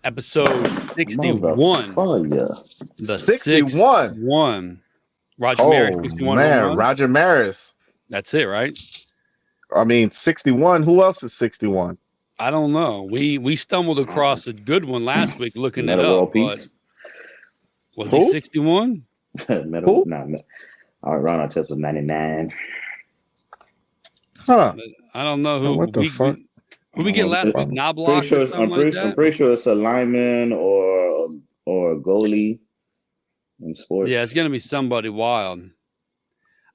Episode 61. The 61. 61. Roger Maris, 61 home man, runs. Roger Maris. That's it, right? I mean, 61. Who else is 61? I don't know. We stumbled across a good one last week looking it Meta up. World But Peace. was Who? he 61? Who? All right, Ron Artest was 99. Huh? I don't know who. What the fuck? Who we get last week? Knobloch or something I'm like that? pretty sure it's a lineman or a goalie in sports. Yeah, it's gonna be somebody wild.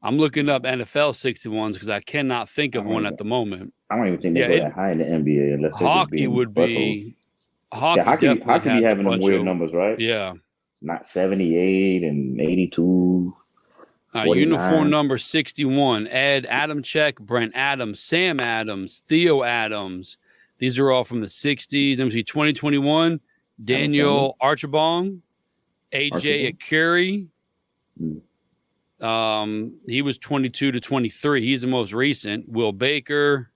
I'm looking up NFL 61s because I cannot think of one at the moment. I don't even think they go that high in the NBA unless they Hockey just would be. Hockey be having them weird of numbers, right? Yeah. Not 78 and 82. Uniform number 61. Ed Adamczyk, Brent Adams, Sam Adams, Theo Adams. These are all from the 60s. Let me see. 2021. Daniel Archibong, AJ Akuri. He was 22 to 23. He's the most recent. Will Baker.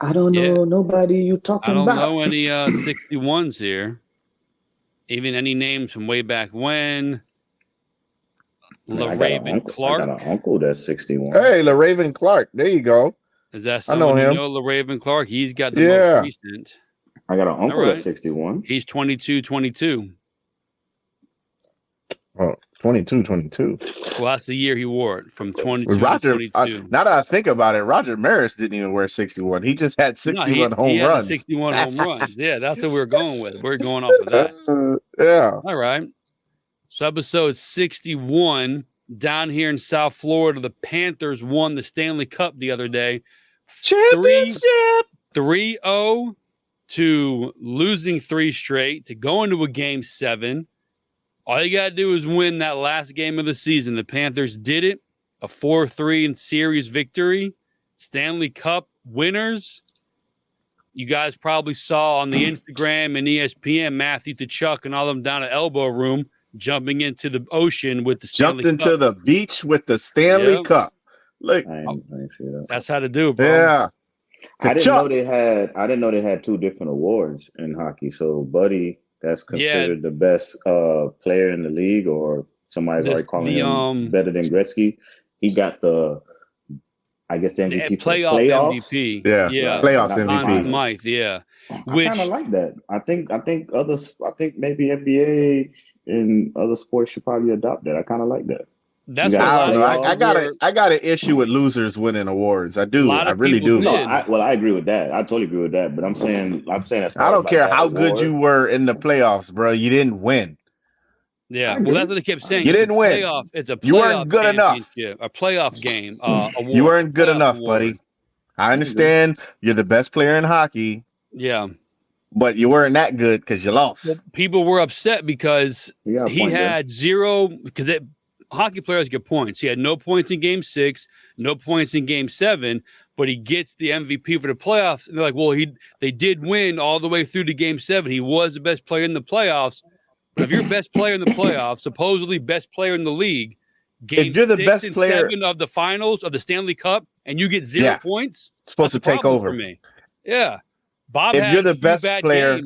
I don't know nobody you talking about. I don't know any 61s here. Even any names from way back when. LaRaven Clark. I got an uncle that's 61. Hey, LaRaven Clark. There you go. Is that someone you know, LaRaven Clark? He's got the most recent. I got an uncle that's 61. He's 22. Oh, 22. Well, that's the year he wore it, from 22 to 22. Now that I think about it, Roger Maris didn't even wear 61. He just had 61 home runs. 61 home runs. Yeah, that's what we're going with. We're going off of that. Yeah. All right. So episode 61, down here in South Florida, the Panthers won the Stanley Cup the other day. Championship! 3-0 to losing 3 straight to go into a game 7. All you got to do is win that last game of the season. The Panthers did it. A 4-3 in series victory. Stanley Cup winners. You guys probably saw on the Instagram and ESPN, Matthew Tkachuk and all of them down at Elbow Room jumping into the ocean with the Stanley Cup. Jumped into the beach with the Stanley Cup. Look, that's how to do it, bro. Yeah. I didn't know they had 2 different awards in hockey. So, Buddy, that's considered the best player in the league, or somebody's already calling him better than Gretzky. He got the MVP playoff MVP. Yeah. Playoffs MVP. Conn Smythe, yeah. I kind of like that. I think maybe NBA and other sports should probably adopt that. I kind of like that. That's I don't know. I got an issue with losers winning awards. I do. I really do. No, I agree with that. I totally agree with that. But I'm saying that's. I don't care how good you were in the playoffs, bro. You didn't win. Yeah, well, that's what they kept saying. You didn't win. It's a playoff. You weren't good enough. A playoff game. Award, you weren't good enough, buddy. I understand you're the best player in hockey. Yeah. But you weren't that good because you lost. Well, people were upset because he had 0, because hockey players get points. He had no points in game 6, no points in game 7, but he gets the MVP for the playoffs. And they're like, well, they did win all the way through to game 7. He was the best player in the playoffs. But if you're best player in the playoffs, supposedly best player in the league, game 6 and 7 of the finals of the Stanley Cup, and you get 0 points, it's supposed to take over for me. Yeah. Bob, if you're the best player,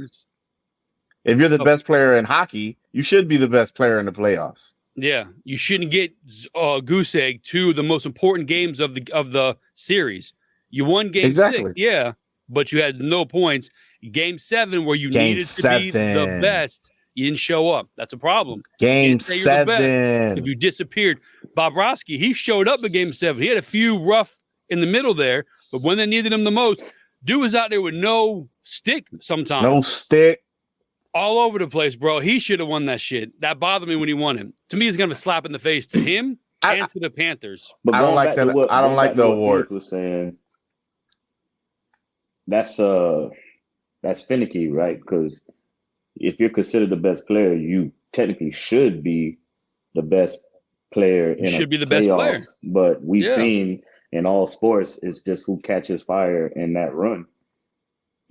if you're the best player in hockey, you should be the best player in the playoffs. Yeah, you shouldn't get goose egg to the most important games of the series. You won game 6, yeah, but you had no points. Game 7, where you needed to be the best, you didn't show up. That's a problem. Game 7. If you disappeared, Bobrovsky, he showed up in game 7. He had a few rough in the middle there, but when they needed him the most, dude was out there with no stick sometimes. No stick. All over the place, bro. He should have won that shit. That bothered me when he won him. To me, it's going to slap in the face to him and to the Panthers. But I don't like that. I don't like the award. Was saying that's finicky, right? Because if you're considered the best player, you technically should be the best player. You should be the best player. But we've seen in all sports, it's just who catches fire in that run.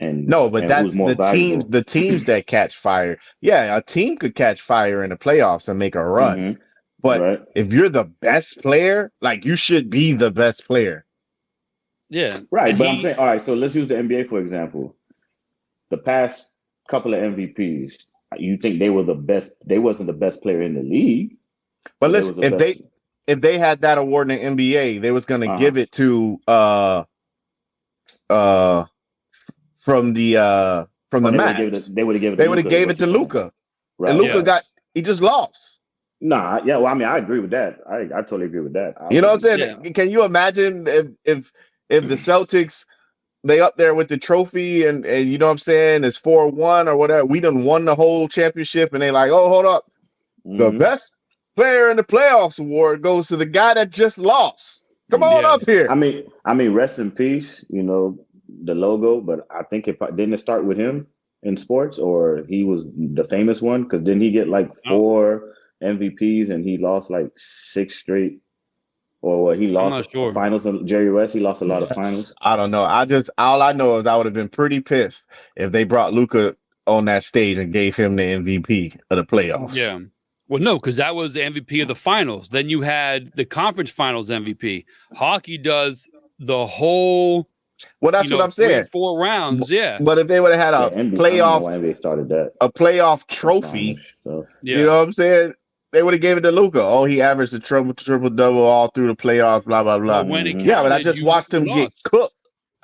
But that's the teams that catch fire. Yeah, a team could catch fire in the playoffs and make a run. Mm-hmm. But if you're the best player, like, you should be the best player. Yeah. Right. But I'm saying, all right, so let's use the NBA, for example. the past couple of MVPs, you think they were the best? They wasn't the best player in the league. But listen, if they had that award in the NBA, they was going to give it to from the match. They would have given. They would have gave it to Luka. Right. And Luka he just lost. Nah, yeah. Well, I mean, I agree with that. I totally agree with that. You know what I'm saying? Yeah. Can you imagine if the Celtics they up there with the trophy and you know what I'm saying, it's 4-1 or whatever. We done won the whole championship and they like, oh, hold up. The best player in the playoffs award goes to the guy that just lost. Come on up here. I mean, rest in peace, you know, the logo, but I think didn't it start with him in sports, or he was the famous one? Because didn't he get like 4 MVPs and he lost like 6 straight? Or he lost finals in Jerry West. He lost a lot of finals. I don't know. All I know is I would have been pretty pissed if they brought Luka on that stage and gave him the MVP of the playoffs. Yeah. Well, no, because that was the MVP of the finals. Then you had the conference finals MVP. Hockey does the whole. Well, that's what I'm saying. 4 rounds, yeah. But if they would have had a playoff, NBA started that. A playoff trophy, you know what I'm saying? They would have gave it to Luka. Oh, he averaged a triple double all through the playoffs. Blah blah blah. When it but I just watched him get cooked.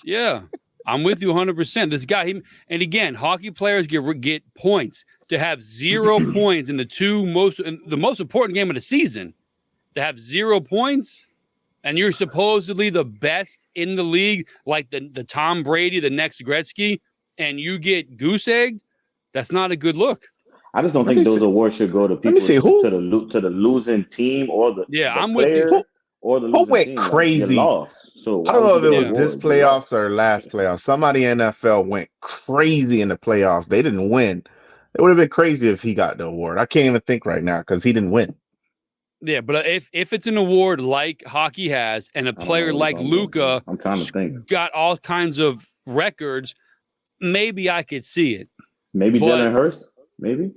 Yeah, I'm with you 100%. This guy, and again, hockey players get points. To have 0 points in the most important game of the season, to have 0 points, and you're supposedly the best in the league, like the Tom Brady, the next Gretzky, and you get goose egged, that's not a good look. I just don't think those awards should go to people to the losing team or I'm with you. Or the who went crazy? So I don't know if it was this playoffs or last playoffs. Somebody in NFL went crazy in the playoffs. They didn't win. It would have been crazy if he got the award. I can't even think right now because he didn't win. Yeah, but if it's an award like hockey has and a player like Luka I'm trying to think. Got all kinds of records, maybe I could see it. Maybe Jalen Hurst? Maybe?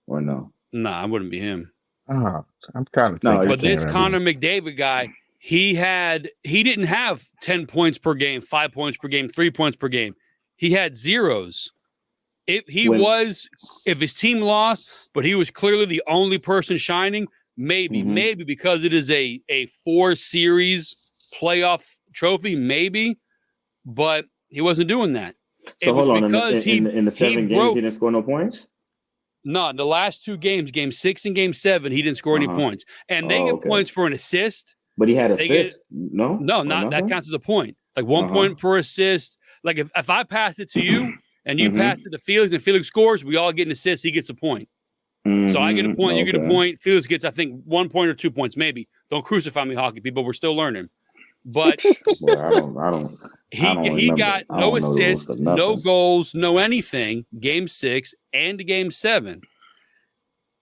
Or no? Nah, it wouldn't be him. I'm kind of thinking. But this Conner McDavid guy, he didn't have 10 points per game, 5 points per game, 3 points per game. He had zeros. If his team lost, but he was clearly the only person shining, maybe because it is a 4-series playoff trophy, maybe, but he wasn't doing that. So hold on, in the 7 games, he didn't score no points? No, the last 2 games, game 6 and game 7, he didn't score any points. And they get points for an assist. But he had assists? No, not that counts as a point. Like 1 point per assist. Like if I pass it to you and you pass it to Felix and Felix scores, we all get an assist. He gets a point. So I get a point, you get a point. Felix gets, I think, 1 point or 2 points, maybe. Don't crucify me, hockey people. We're still learning. But he got no assists, no goals, no anything. Game 6 and game 7.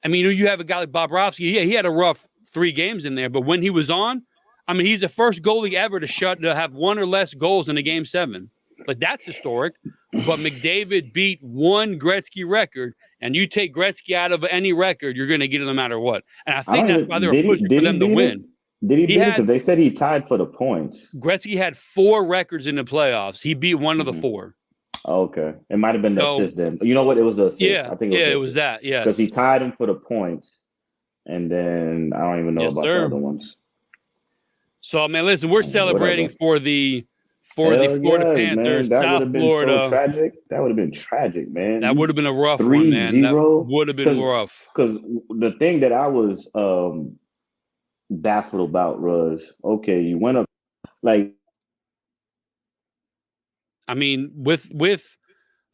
I mean, you have a guy like Bobrovsky. Yeah, he had a rough 3 games in there, but when he was on, I mean, he's the first goalie ever to have 1 or less goals in a game 7. Like that's historic. But McDavid beat 1 Gretzky record, and you take Gretzky out of any record, you're going to get it no matter what. And I think that's why they were pushing for them to win. Did he beat it? Because they said he tied for the points. Gretzky had 4 records in the playoffs. He beat 1 of the 4. Okay. It might have been the assist then. You know what? It was the assist. Yeah, I think it was that. Yeah. Because he tied him for the points. And then I don't even know about the other ones. So, man, listen, we're celebrating for the Florida Panthers, South Florida. So tragic. That would have been tragic, man. That would have been a rough one, man. 3-0. That would have been rough. Because the thing that I was baffled about was, okay, you went up like. I mean, with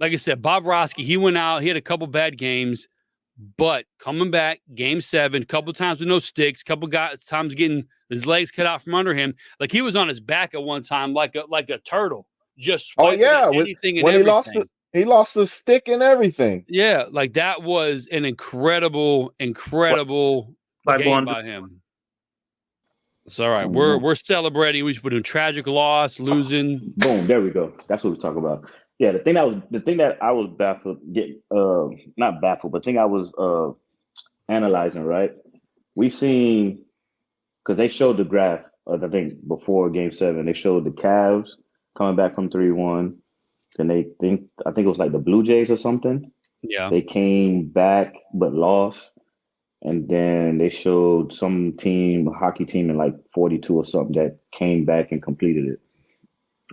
like I said, Bobrovsky, he went out, he had a couple bad games, but coming back, game 7, couple times with no sticks, couple times getting his legs cut out from under him, like he was on his back at one time, like a turtle, just swiping at anything and when everything. He lost the stick and everything. Yeah, like that was an incredible game by him. It's all right. We're celebrating. We put a tragic loss, losing. Boom. There we go. That's what we're talking about. Yeah, the thing that I was baffled, not baffled, but thing I was analyzing, right? We seen, because they showed the graph, I think before game 7, they showed the Cavs coming back from 3-1. Then I think it was like the Blue Jays or something. Yeah. They came back but lost. And then they showed some team, a hockey team in like 42 or something that came back and completed it.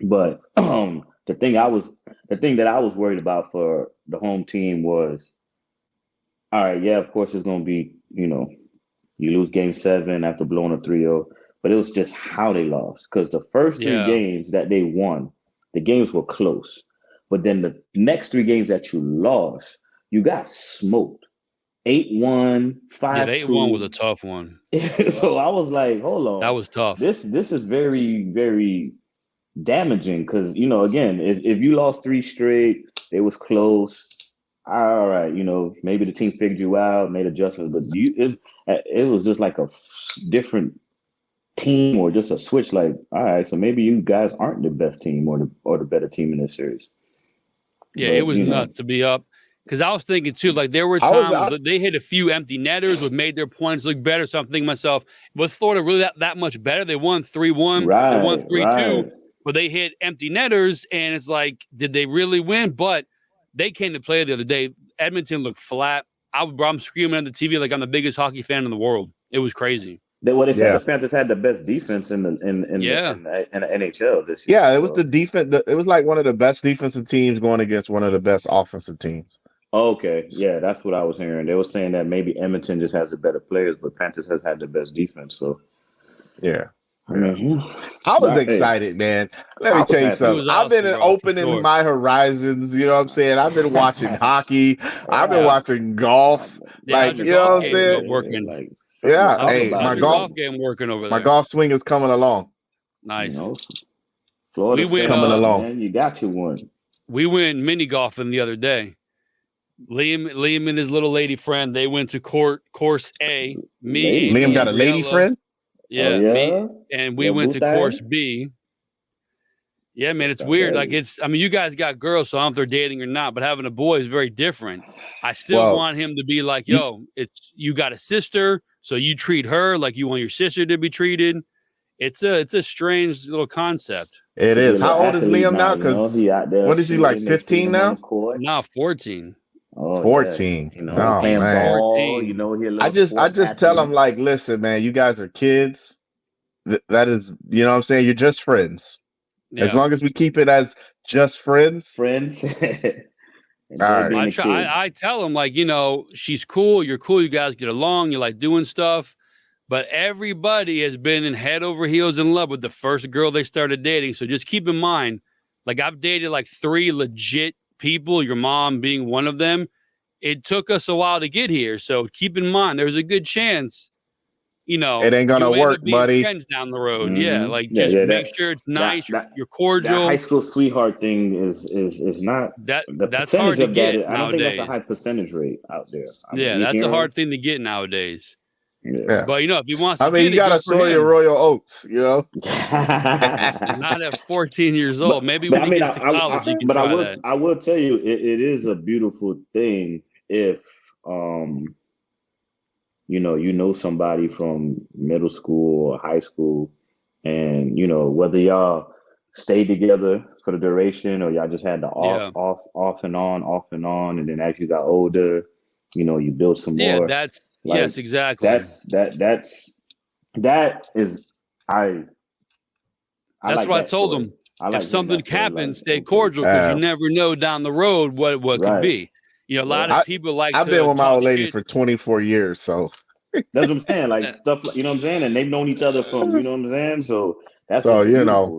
But the thing that I was worried about for the home team was, all right, yeah, of course it's going to be, you lose game 7 after blowing a 3-0, but it was just how they lost. Because the first 3 games that they won, the games were close. But then the next 3 games that you lost, you got smoked. 8-1, 5-2. Yeah, 8-1 was a tough one. So I was like, hold on. That was tough. This is very, very damaging because, again, if you lost 3 straight, it was close. All right, maybe the team figured you out, made adjustments, but it was just like a different team or just a switch. Like, all right, so maybe you guys aren't the best team or the better team in this series. Yeah, but, it was nuts to be up. Because I was thinking, too, like there were times they hit a few empty netters, which made their points look better. So I'm thinking to myself, was Florida really that much better? They won 3-1, they won 3-2, but they hit empty netters. And it's like, did they really win? But they came to play the other day. Edmonton looked flat. I'm screaming at the TV like I'm the biggest hockey fan in the world. It was crazy. They said the Panthers had the best defense in the NHL this year. Yeah, it was the defense. It was like one of the best defensive teams going against one of the best offensive teams. Okay, yeah, that's what I was hearing. They were saying that maybe Edmonton just has the better players, but Panthers has had the best defense. So, yeah. I was excited, man. Let me tell you something. I've been opening my horizons. You know what I'm saying? I've been watching hockey. I've been watching golf. Yeah, you know what I'm saying? My golf game working over there. My golf swing is coming along. Nice. Florida's coming along. Man, you got you one. We went mini golfing the other day. Liam and his little lady friend, they went to course A. Liam got a lady friend? Yeah, me, and we went to course B. Yeah, man, it's weird. Like you guys got girls, so I don't know if they're dating or not, but having a boy is very different. I still want him to be like, yo, you got a sister, so you treat her like you want your sister to be treated. It's a strange little concept. It is. How old is Liam now? Because what is he, like 15 now? No, 14. Oh, 14. Yeah. Oh, man. 14. I just tell him, like, listen, man, you guys are kids. That is, you know what I'm saying? You're just friends. Yeah. As long as we keep it as just friends. All right. I tell him, like, she's cool. You're cool. You guys get along. You like doing stuff. But everybody has been in head over heels in love with the first girl they started dating. So just keep in mind, like, I've dated like 3 legit people, your mom being one of them. It took us a while to get here, so keep in mind there's a good chance, it ain't gonna work, buddy. Friends down the road, make sure it's nice. You're cordial. That high school sweetheart thing is not that. The that's hard to get nowadays. I don't think that's a high percentage rate out there. That's a hard thing to get nowadays. Yeah. But if he wants, you gotta sow your royal oats, not at 14 years old. Maybe when he gets to college, you can try that. I will tell you, it is a beautiful thing if you know somebody from middle school or high school, and whether y'all stay together for the duration or y'all just had the off and on, and then as you got older, you build some more. Yeah, that's. Like, yes, exactly. That is That's like what I told them. If something happens, stay cordial because you never know down the road what could be. A lot of people I've been with my old lady for 24 years, so that's what I'm saying. Like stuff, you know what I'm saying, and they've known each other from, you know what I'm saying. So that's so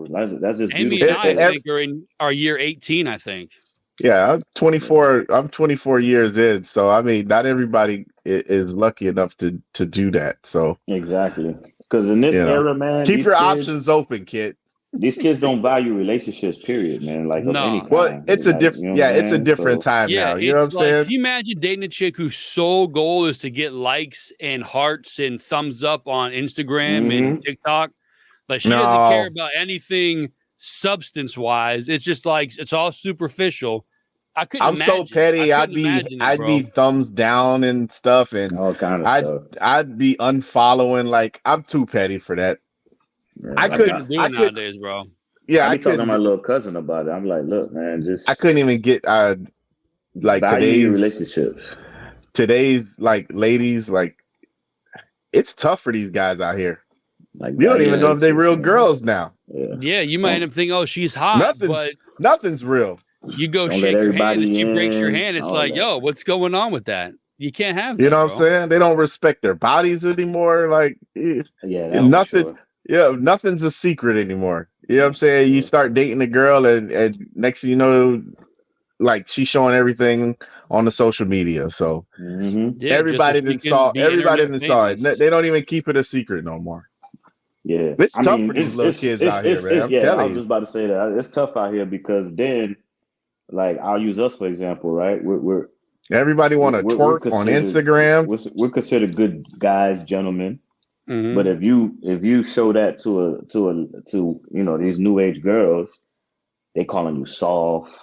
that's just Amy beautiful. and I think are in our year 18, I think. Yeah, I'm 24. I'm 24 years in, so I mean, not everybody is lucky enough to do that. So exactly, because in this era, man, keep your options open, kid. These kids don't value relationships, period, man. Like no, well, it's a different, it's a different time now. You know what I'm saying? Can you imagine dating a chick whose sole goal is to get likes and hearts and thumbs up on Instagram and TikTok? Like she doesn't care about anything substance-wise. It's just like it's all superficial. I'm so petty. I'd be thumbs down and stuff, and all kind of stuff. I'd be unfollowing. Like I'm too petty for that. I couldn't do it nowadays, bro. Yeah, I be talking to my little cousin about it. I'm like, look, man, I couldn't even get like value relationships. Today's like ladies, like it's tough for these guys out here. Like you don't even know if they're real girls now. Yeah, you might end up thinking, oh, she's hot, nothing's real. You go shake her hand and she breaks your hand. It's like, yo, what's going on with that? You can't have that. You know what I'm saying? They don't respect their bodies anymore. Like, nothing. Yeah, nothing's a secret anymore. You know what I'm saying? You start dating a girl, and next thing you know, like she's showing everything on the social media. So everybody didn't saw it. They don't even keep it a secret no more. Yeah, it's tough for these little kids out here, man. I'm telling you. I was just about to say that it's tough out here because then, like, I'll use us for example, right? We're everybody want to twerk on Instagram. We're considered good guys, gentlemen. Mm-hmm. But if you show that to these new age girls, they calling you soft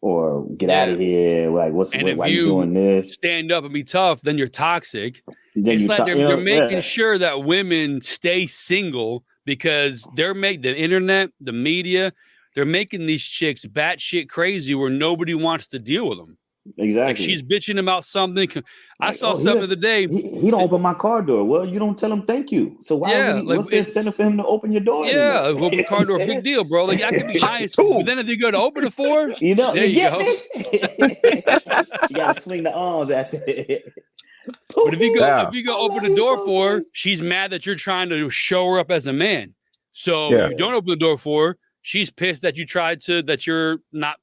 or get out of here. Like why you doing this? Stand up and be tough, then you're toxic. It's like they're making sure that women stay single because they're making the internet, the media, they're making these chicks batshit crazy where nobody wants to deal with them. Exactly. Like she's bitching about something. I saw something the other day. He don't open my car door. Well, you don't tell him thank you. So why? What's the incentive for him to open your door? Yeah, open car door, big deal, bro. Like I could be nice, but then if you go to open it for, you know, there you go. You gotta swing the arms at it. But if you go open the door for her, she's mad that you're trying to show her up as a man. So if you don't open the door for her, she's pissed that you're not.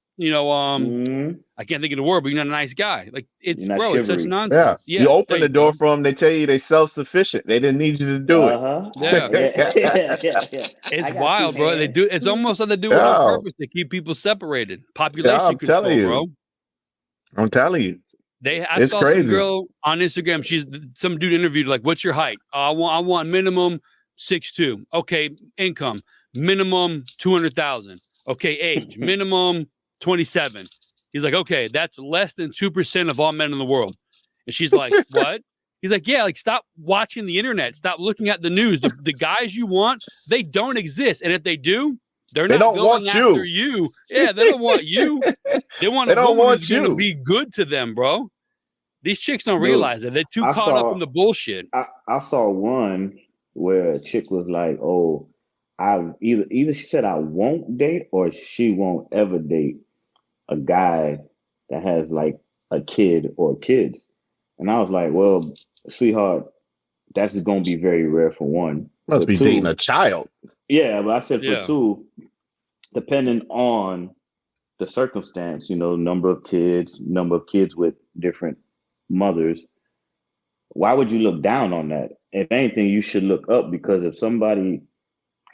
I can't think of the word, but you're not a nice guy. Like it's it's such nonsense. Yeah. You open the door for them, they tell you they self-sufficient. They didn't need you to do it. It's wild, bro. They do. It's almost like they do it on purpose to keep people separated. Population control, bro. I'm telling you. I saw some girl on Instagram. Some dude interviewed like, "What's your height? I want minimum 6'2". Okay, income minimum 200,000. Okay, age minimum 27. He's like, okay, that's less than 2% of all men in the world. And she's like, what? He's like, yeah, like stop watching the internet. Stop looking at the news. The guys you want, they don't exist. And if they do, they don't going after you. Yeah, they don't want you. They want a woman who's going to be good to them, bro. These chicks don't realize that. They're too caught up in the bullshit. I saw one where a chick was like, oh, either she said I won't date or she won't ever date a guy that has like a kid or kids. And I was like, well, sweetheart, that's going to be very rare for one. Must be dating a child. Yeah, but I said for two, depending on the circumstance, number of kids with different mothers, why would you look down on that? If anything, you should look up, because if somebody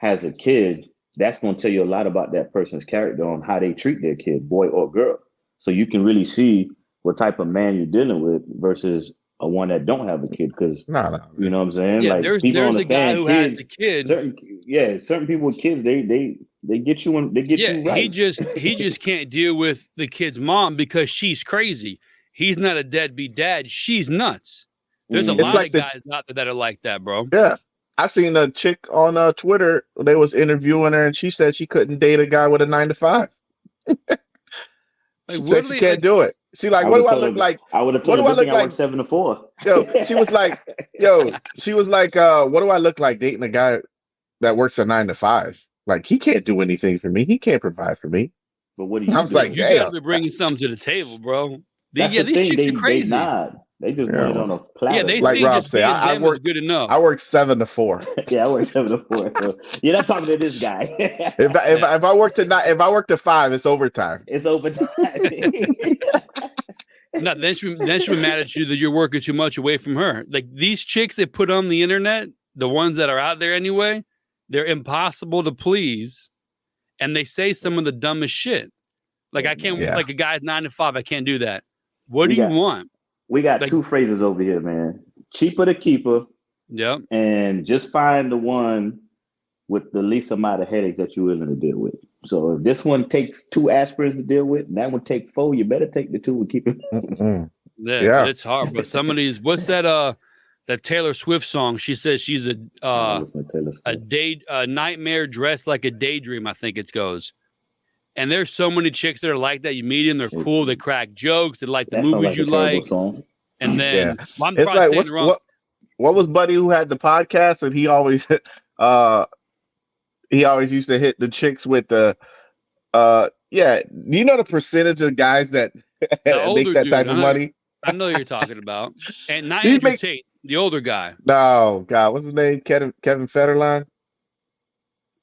has a kid, that's going to tell you a lot about that person's character on how they treat their kid, boy or girl. So you can really see what type of man you're dealing with versus a one that don't have a kid. Because you know what I'm saying? Yeah, like there's a guy who has a kid. Certain people with kids, they get you and they get you right. He just can't deal with the kid's mom because she's crazy. He's not a deadbeat dad. She's nuts. There's a lot of guys out there that are like that, bro. Yeah. I seen a chick on Twitter. They was interviewing her, and she said she couldn't date a guy with a 9-to-5. She said she can't do it. She like, what do I look like? I would have told her I look like 7 to 4. She was like, what do I look like dating a guy that works a 9-to-5? Like, he can't do anything for me. He can't provide for me. But what do you? I was like, you got to be bringing something to the table, bro. These chicks are crazy. They just want it on a platter. Yeah, they like think Rob said, I work good enough. I work 7 to 4. Yeah, I work 7 to 4. So you're not talking to this guy. if I work to 5, it's overtime. It's overtime. No, then she be mad at you that you're working too much away from her. Like these chicks they put on the internet, the ones that are out there anyway, they're impossible to please, and they say some of the dumbest shit. Like I can't, like a guy's 9 to 5, I can't do that. What do you want? We got two phrases over here, man. Cheaper to keeper. Yep. And just find the one with the least amount of headaches that you're willing to deal with. So if this one takes 2 aspirins to deal with, and that one take 4, you better take the 2 and keep it. Yeah, it's hard. But some of these, what's that? that Taylor Swift song. She says she's a nightmare dressed like a daydream, I think it goes. And there's so many chicks that are like that. You meet them, they're cool, they crack jokes, they like the movies you like. Song. And then I'm it's like what was Buddy who had the podcast and he always used to hit the chicks with the do you know the percentage of guys that make that type of money? I know you're talking about. And not Andrew Tate, the older guy. No, God, what's his name? Kevin Federline?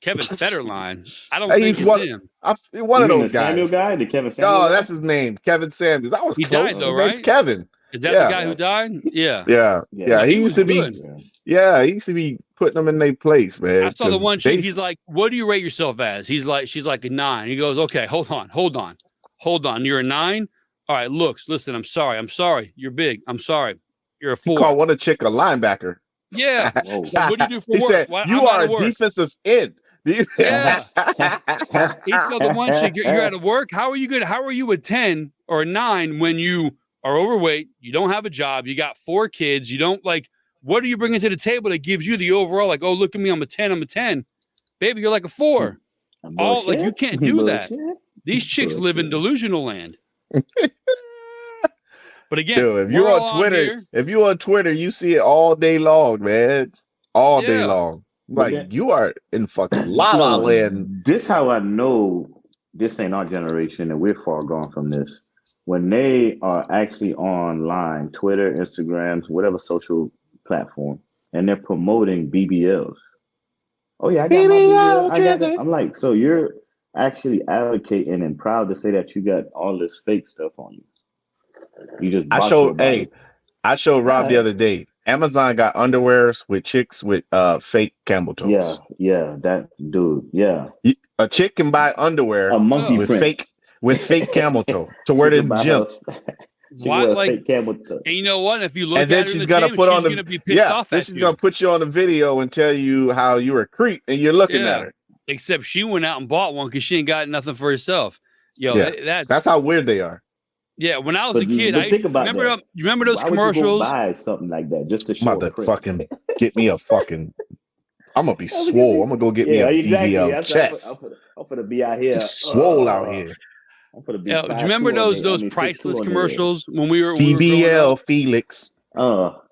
Kevin Federline. I don't think he's him. One of those guys. Samuel guy? The Kevin Samuel? No, guy? that's his name. Kevin Samuels. I was he close. Died, though, his right? name's Kevin. Is that the guy who died? Yeah. He used to be. Yeah, he used to be putting them in their place, man. I saw the one chick. He's like, "What do you rate yourself as?" She's like a 9. He goes, "Okay, hold on. You're a 9. All right, listen. I'm sorry. You're big. I'm sorry. You're a 4." Call one a chick a linebacker. Yeah. What do you do for work? He said, "You are a defensive end." Yeah. He told the one chick, "You're out of work. How are you good? How are you a 10 or a 9 when you are overweight? You don't have a job. You got 4 kids. You don't like. What are you bringing to the table that gives you the overall? Like, oh, look at me. I'm a 10. I'm a 10. Baby, you're like a 4. All like you can't do that. These chicks live in delusional land." But again, dude, if you're on Twitter, you see it all day long, man. All day long. Like you are in fucking la la land. This how I know this ain't our generation and we're far gone from this. When they are actually online, Twitter, Instagrams, whatever social platform, and they're promoting BBLs. Oh yeah, I got BBL, my BBL. I'm like, so you're actually advocating and proud to say that you got all this fake stuff on you. You just I showed Rob the other day. Amazon got underwears with chicks with fake camel toes. Yeah, that dude. Yeah, a chick can buy underwear with fake camel toe to wear to the gym. Why, like, camel toe. And you know what? If you look and then at her she's in the gym, put on she's gonna be pissed off at she's gonna put you on the video and tell you how you're a creep and you're looking at her. Except she went out and bought one because she ain't got nothing for herself. Yo, that's how weird they are. Yeah, when I was a kid, I used to remember those commercials. Would you go buy something like that just to show. I'm about to fucking get me a fucking. I'm gonna be swole. I'm gonna go get me a BBL chest. I'm gonna be out here swole out here. I'm gonna be. Do you remember those priceless commercials when we were BBL Felix? What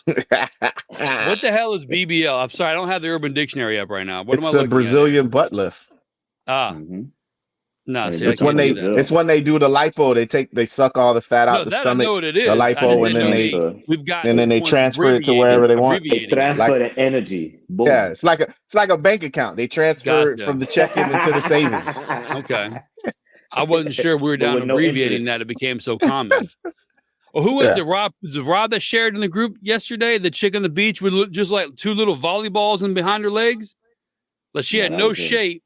the hell is BBL? I'm sorry, I don't have the Urban Dictionary up right now. It's a Brazilian butt lift. No, see, it's when they do the lipo. They suck all the fat out the stomach. I know what it is. The lipo, and then they transfer it to wherever they want. They transfer the energy. Boom. Yeah, it's like a bank account. They transfer it from the checking into the savings. Okay, I wasn't sure we were down abbreviating that. It became so common. Well, who was it? Rob? Was it Rob that shared in the group yesterday? The chick on the beach with just like 2 little volleyballs in behind her legs. Like she had no shape.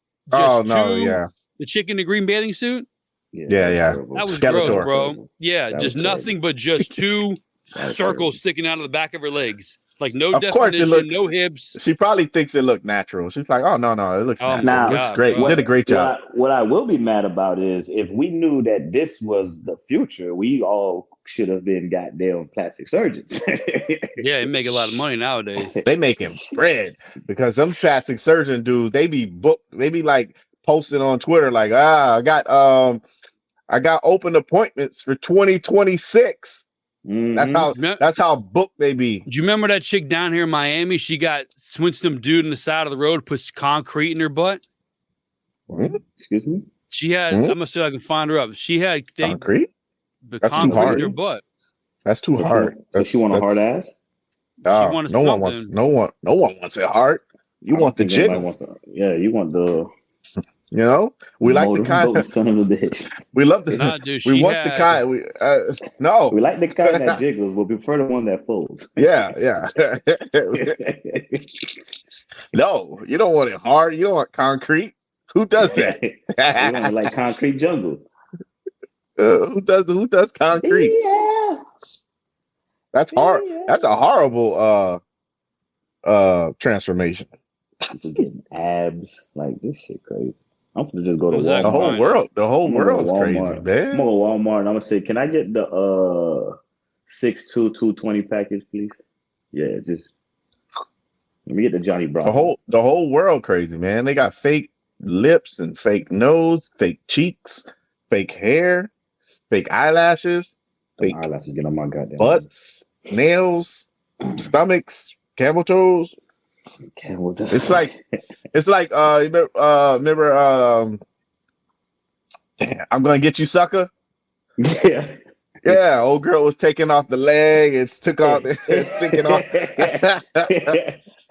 The chick in the green bathing suit? Yeah. That was gross, bro. Yeah, just nothing but just 2 circles sticking out of the back of her legs. Like no definition, no hips. She probably thinks it looked natural. She's like, oh, no, it looks natural. It looks great. You did a great job. What I will be mad about is if we knew that this was the future, we all should have been goddamn plastic surgeons. Yeah, they make a lot of money nowadays. They making bread because them plastic surgeon dudes, they be booked. They be like, posted on Twitter like, I got open appointments for 2026. That's how booked they be. Do you remember that chick down here in Miami? She got swinched some dude in the side of the road, puts concrete in her butt. Excuse me? She had I'm gonna see if I can find her up. She had concrete? That's concrete in her butt. That's too hard. She want a hard ass? No one wants it hard. You want the jig. You want the You know, we like the kind. Son of a bitch. We love the. We want the kind. We like the kind that jiggles. We prefer the one that folds. Yeah. No, you don't want it hard. You don't want concrete. Who does that? You want like concrete jungle. Who does concrete? Yeah. That's hard. That's a horrible transformation. People getting abs like this shit crazy. I'm gonna just go to Walmart. The whole world's crazy, man. I'm gonna go to Walmart and I'm gonna say, can I get the 6'2" 220 package, please? Yeah, just let me get the Johnny Bravo. The whole world crazy, man. They got fake lips and fake nose, fake cheeks, fake hair, fake eyelashes, fake eyelashes get on my goddamn butts, nails, stomachs, camel toes. It's like remember damn, I'm gonna get you, sucker. Yeah. Yeah, old girl was taking off the leg. It's taking off.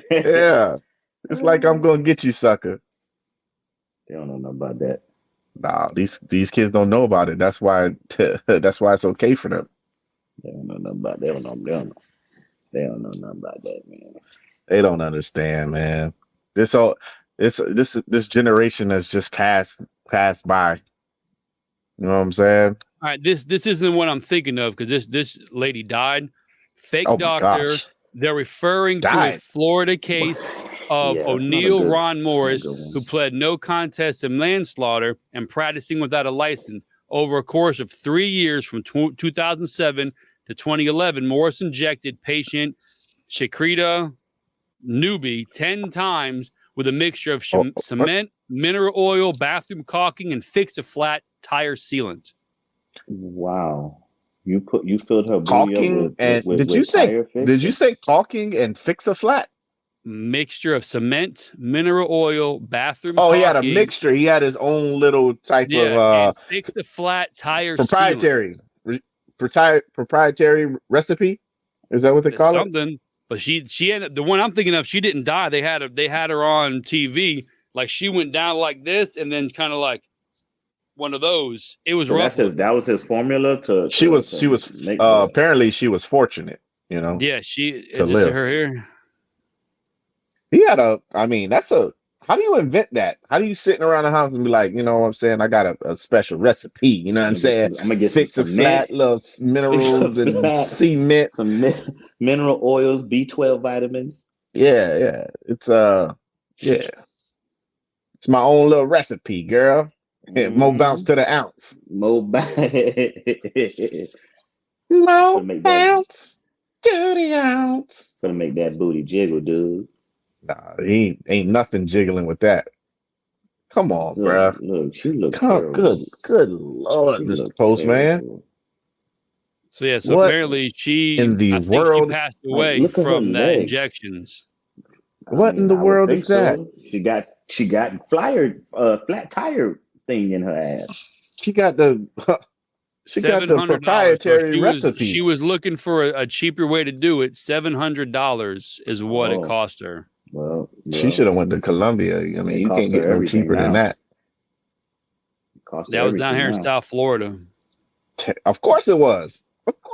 Yeah, it's like I'm gonna get you, sucker. They don't know nothing about that. Nah, these kids don't know about it. That's why it's okay for them. They don't know nothing about. They don't know nothing about that, man. They don't understand, man. This generation has just passed by. You know what I'm saying? All right, this isn't what I'm thinking of because this lady died. Fake doctor. Gosh. They're referring to a Florida case of O'Neal Ron Morris, who pled no contest to manslaughter and practicing without a license. Over a course of 3 years from 2007 to 2011, Morris injected patient Shakrita Newby 10 times with a mixture of cement, mineral oil, bathroom caulking, and fix-a-flat tire sealant. Wow. You filled her caulking did you say caulking and fix-a-flat? Mixture of cement, mineral oil, bathroom. He had a mixture. He had his own little type of fix-a-flat tire proprietary recipe. Is that what they call it? But she ended, the one I'm thinking of, she didn't die. They had her on TV, like she went down like this and then kind of like one of those. It was rough. That was his formula to. She was apparently she was fortunate, you know. Yeah, to live. Her here. He had how do you invent that? How do you sitting around the house and be like, you know what I'm saying? I got a special recipe. You know what I'm saying? I'm gonna get flat little minerals and cement, some mineral oils, B12 vitamins. Yeah. It's it's my own little recipe, girl. More bounce to the ounce. More bounce to the ounce. Gonna make that booty jiggle, dude. Nah, he ain't nothing jiggling with that. Come on, bro. Look, she looks terrible. Good Lord, Mr. Postman. So apparently she passed away from that injections. What in the world is that? She got fired, flat tire thing in her ass. She got the proprietary recipe. She was looking for a cheaper way to do it. $700 is what it cost her. Well, she should have went to Colombia. I mean, you can't get no cheaper than that. That was down here in South Florida. Of course it was.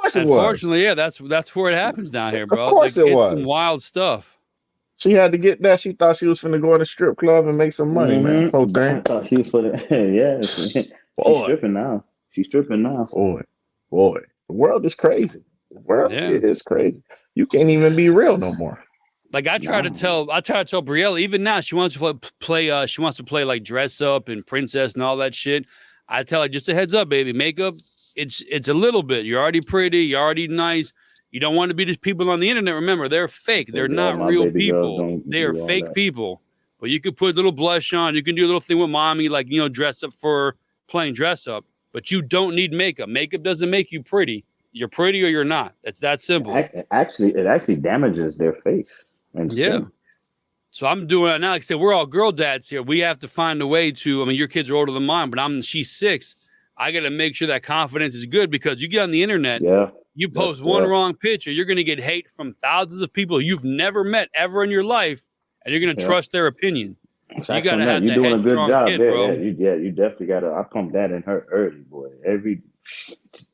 Unfortunately, yeah, that's where it happens down here, bro. Of course it was. Some wild stuff. She had to get that. She thought she was finna go in a strip club and make some money, man. I thought she was for the She's stripping now. Boy. The world is crazy. The world is crazy. You can't even be real no more. Like I try to tell Brielle, even now she wants to play. She wants to play like dress up and princess and all that shit. I tell her, just a heads up, baby. Makeup, it's a little bit. You're already pretty. You're already nice. You don't want to be just people on the internet. Remember, they're fake. They're not real people. They are fake people. But you could put a little blush on. You can do a little thing with mommy, like dress up for playing dress up. But you don't need makeup. Makeup doesn't make you pretty. You're pretty or you're not. It's that simple. It actually damages their face. Yeah. So I'm doing it now. Like I said, we're all girl dads here. We have to find a way to, I mean, your kids are older than mine, but she's 6. I got to make sure that confidence is good because you get on the internet, you post one wrong picture, you're going to get hate from thousands of people you've never met ever in your life, and you're going to trust their opinion. So you got to have you're doing a good job kid, bro. You definitely got to. I pumped that in her early, boy.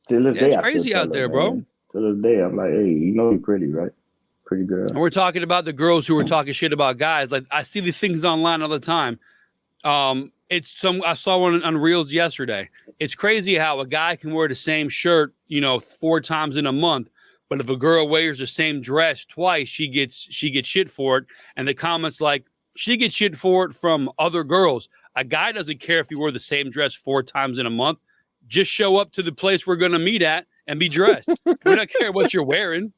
Till this day, it's crazy out there, bro. Till this day, I'm like, hey, you're pretty, right? Pretty girl. And we're talking about the girls who are talking shit about guys. Like I see the things online all the time. I saw one on Reels yesterday. It's crazy how a guy can wear the same shirt, 4 times in a month, but if a girl wears the same dress twice, she gets shit for it. And the comments like she gets shit for it from other girls. A guy doesn't care if you wear the same dress 4 times in a month. Just show up to the place we're gonna meet at and be dressed. We don't care what you're wearing.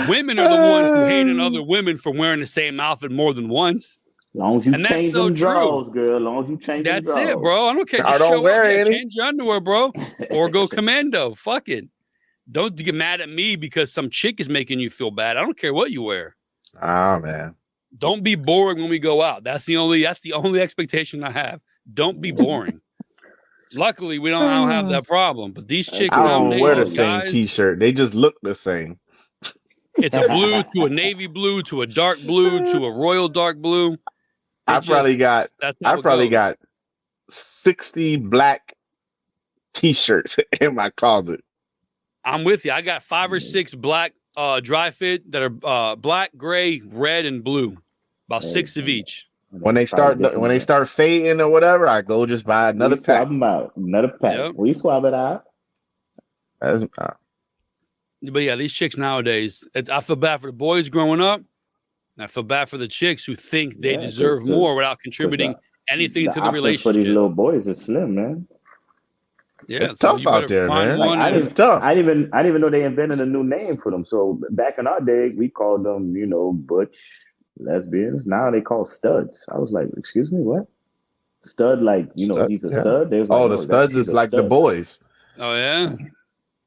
Women are the ones who hate on other women for wearing the same outfit more than once. As long as you change them drawers, girl. As long as you change them drawers. That's it, bro. I don't care. Just show up. Yeah, change your underwear, bro. Or go commando. Fuck it. Don't get mad at me because some chick is making you feel bad. I don't care what you wear. Oh, man. Don't be boring when we go out. That's the only expectation I have. Don't be boring. Luckily, I don't have that problem. But these chicks I don't wear the same T-shirt. They just look the same. It's a blue to a navy blue to a dark blue to a royal dark blue. I probably got 60 black T-shirts in my closet. I'm with you. I got 5 or 6 black dry fit that are black, gray, red, and blue. About 6 of each. When they start fading or whatever, I go just buy another pack. Swap them out. Another pack. Yep. We swap it out. But yeah, these chicks nowadays, I feel bad for the boys growing up. And I feel bad for the chicks who think they deserve more without contributing anything to the relationship. For these little boys is slim, man. Yeah, it's tough out there, man. It's tough. I didn't even know they invented a new name for them. So back in our day, we called them, butch lesbians. Now they call studs. I was like, excuse me, what? Stud, like he's a stud. They was like, the studs is like the boys. Oh yeah.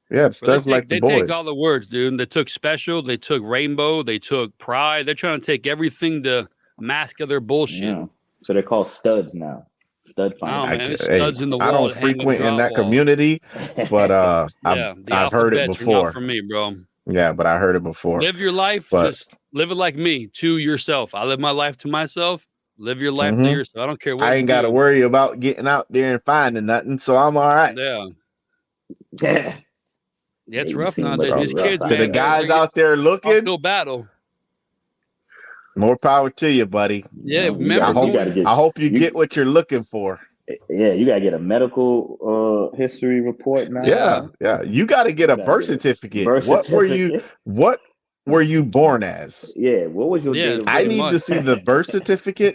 Yeah, studs like the boys. They take all the words, dude. They took special. They took rainbow. They took pride. They're trying to take everything to mask their bullshit. Yeah. So they're called studs now. Stud finder. Oh, man, studs in the wall. I don't frequent in that community, but I've heard it before. Not for me, bro. Yeah, but I heard it before. Live your life. Just live it like me, to yourself. I live my life to myself. Live your life to yourself. I don't care what. I ain't got to worry about getting out there and finding nothing, so I'm all right. Yeah. Yeah, it's rough nowadays. These kids, to the guys out there looking, uphill battle. More power to you, buddy. Yeah, I hope you get what you're looking for. Yeah, you gotta get a medical history report now. Yeah. You gotta get a birth certificate. What were you born as? Yeah, what was your date of birth? I need to see the birth certificate.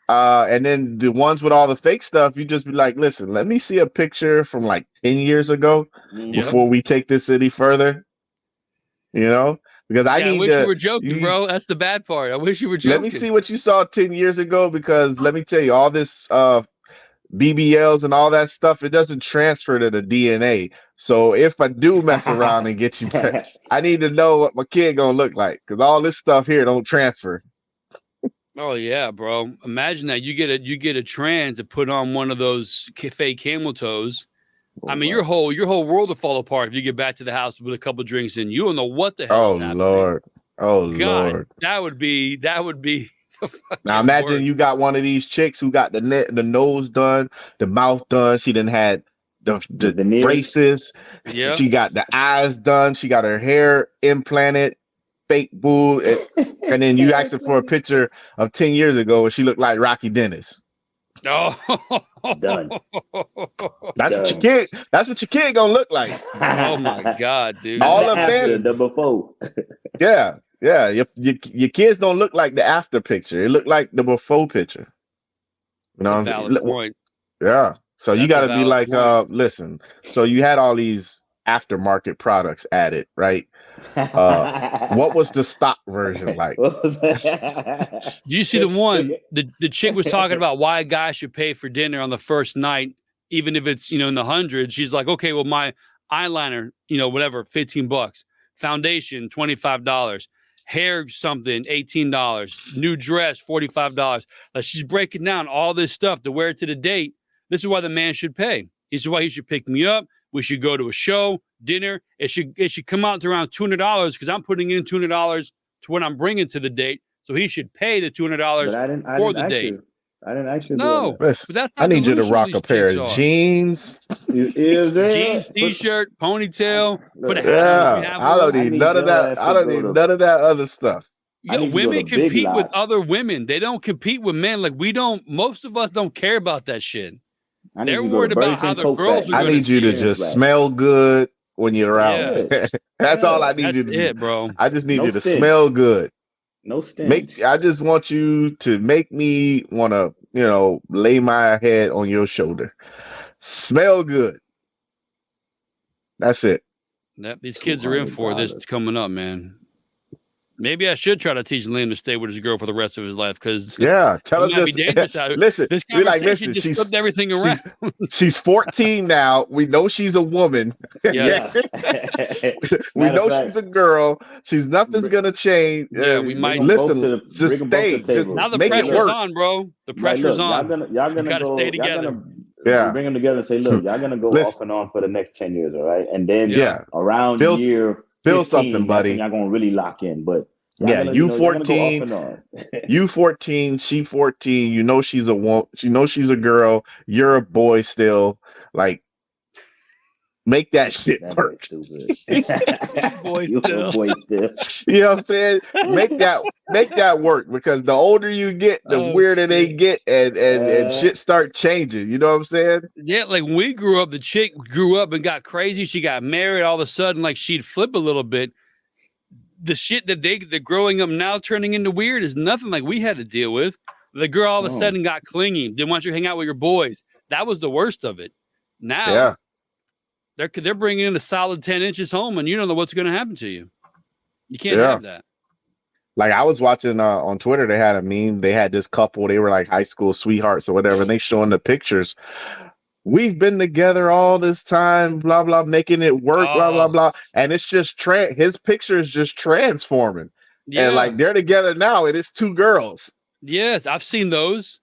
And then the ones with all the fake stuff, you just be like, listen, let me see a picture from like 10 years ago before we take this any further. Because I wish you were joking, bro. That's the bad part. I wish you were joking. Let me see what you saw 10 years ago, because let me tell you, all this BBLs and all that stuff, it doesn't transfer to the DNA. So if I do mess around and get you back, I need to know what my kid gonna look like, because all this stuff here don't transfer. Oh yeah, bro. Imagine that you get a trans to put on one of those fake camel toes. I mean, your whole world will fall apart if you get back to the house with a couple drinks in. You don't know what the hell is happening. Oh God, Lord. That would be now imagine you got one of these chicks who got the nose done, the mouth done. She done had the braces. Yeah. She got the eyes done. She got her hair implanted, fake boob, and then you asked her for a picture of 10 years ago and she looked like Rocky Dennis. Oh, done. That's what your kid gonna look like. Oh my God, dude! All of that, the before. Yeah. Your kids don't look like the after picture. It look like the before picture. That's a valid point. Yeah. So you got to be like, listen. So you had all these aftermarket products added, right? What was the stock version like? Do you see the one? The chick was talking about why a guy should pay for dinner on the first night, even if it's in the hundreds. She's like, okay, well, my eyeliner, whatever, $15, foundation, $25, hair something, $18, new dress, $45. Like, she's breaking down all this stuff to wear it to the date. This is why the man should pay. This is why he should pick me up. We should go to a show, dinner. It should come out to around $200 because I'm putting in $200 to what I'm bringing to the date. So he should pay the $200 for the date. I didn't actually. No, but that's not. I need you to rock a pair of jeans. Jeans, t-shirt, ponytail. I don't need none of that. I don't need none of that other stuff. Women compete with other women. They don't compete with men. Like we don't. Most of us don't care about that shit. They're worried about how the girls are. I need you to just smell good when you're out. Yeah. That's all I need you to do, bro. I just need you to smell good. No stench. I just want you to make me want to, lay my head on your shoulder. Smell good. That's it. These kids are in for this coming up, man. Maybe I should try to teach Liam to stay with his girl for the rest of his life because tell him just listen. This be like, listen, just flipped everything around. She's 14 now. We know she's a woman. Yes. we know she's a girl. Nothing's gonna change. Yeah, we might listen. Just stay. Just now the make pressure's it work. on, bro. The pressure's on. Y'all gonna gotta go, stay together. Bring them together and say, look, y'all gonna go off and on for the next 10 years, all right? And then around year 15, something, buddy. Y'all gonna really lock in, but. You 14, you 14, she 14. You know she's a woman. You know she's a girl. You're a boy still. Like, make that shit work. Boy still. You know what I'm saying? Make that work because the older you get, the weirder they get, and shit start changing. You know what I'm saying? Yeah, like when we grew up, the chick grew up and got crazy. She got married. All of a sudden, like she'd flip a little bit. The shit that they're growing up now turning into weird is nothing like we had to deal with. The girl all of a sudden got clingy, didn't want you to hang out with your boys. That was the worst of it. Now they're bringing in a solid 10 inches home, and you don't know what's going to happen to you. You can't have that. Like I was watching on Twitter, they had a meme. They had this couple. They were like high school sweethearts or whatever, and they showing the pictures. We've been together all this time, blah, blah, making it work, blah, blah, blah. And it's just his picture is just transforming. Yeah. And like they're together now, and it's two girls. Yes, I've seen those.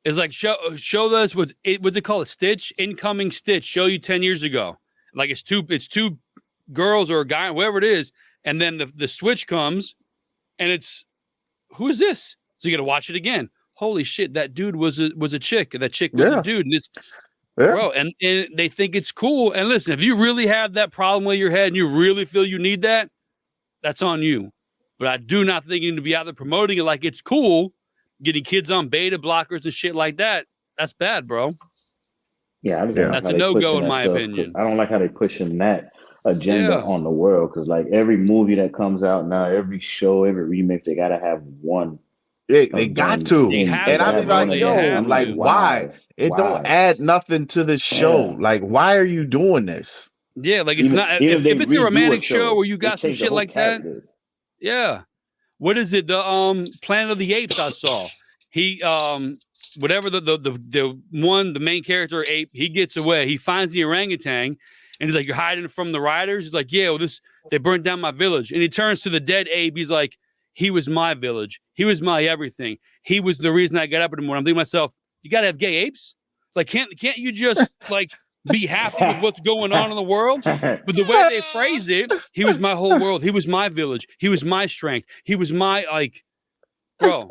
It's like show us what's it called? A stitch, incoming stitch, show you 10 years ago. Like it's two girls or a guy, whatever it is, and then the switch comes and it's who is this? So you gotta watch it again. Holy shit, that dude was a chick, and that chick was a dude, and it's bro, and they think it's cool. And listen, if you really have that problem with your head and you really feel you need that, that's on you. But I do not think you need to be out there promoting it like it's cool, getting kids on beta blockers and shit like that. That's bad, bro. Yeah, that's a no-go in my opinion. I don't like how they're pushing that agenda on the world because, like, every movie that comes out now, every show, every remake, they gotta have one. They got to, and I'm like, I'm like, why? It don't add nothing to the show. Yeah. Like, why are you doing this? Yeah, like it's not. If it's a romantic show where you got some shit like that, yeah. What is it? The Planet of the Apes I saw. He whatever the main character ape, he gets away. He finds the orangutan, and he's like, "You're hiding from the riders." He's like, "Yeah, well, they burnt down my village." And he turns to the dead ape. He's like, "He was my village. He was my everything. He was the reason I got up in the morning." I'm thinking to myself, you gotta have gay apes? Like, can't you just like be happy with what's going on in the world? But the way they phrase it, he was my whole world. He was my village. He was my strength. He was my bro.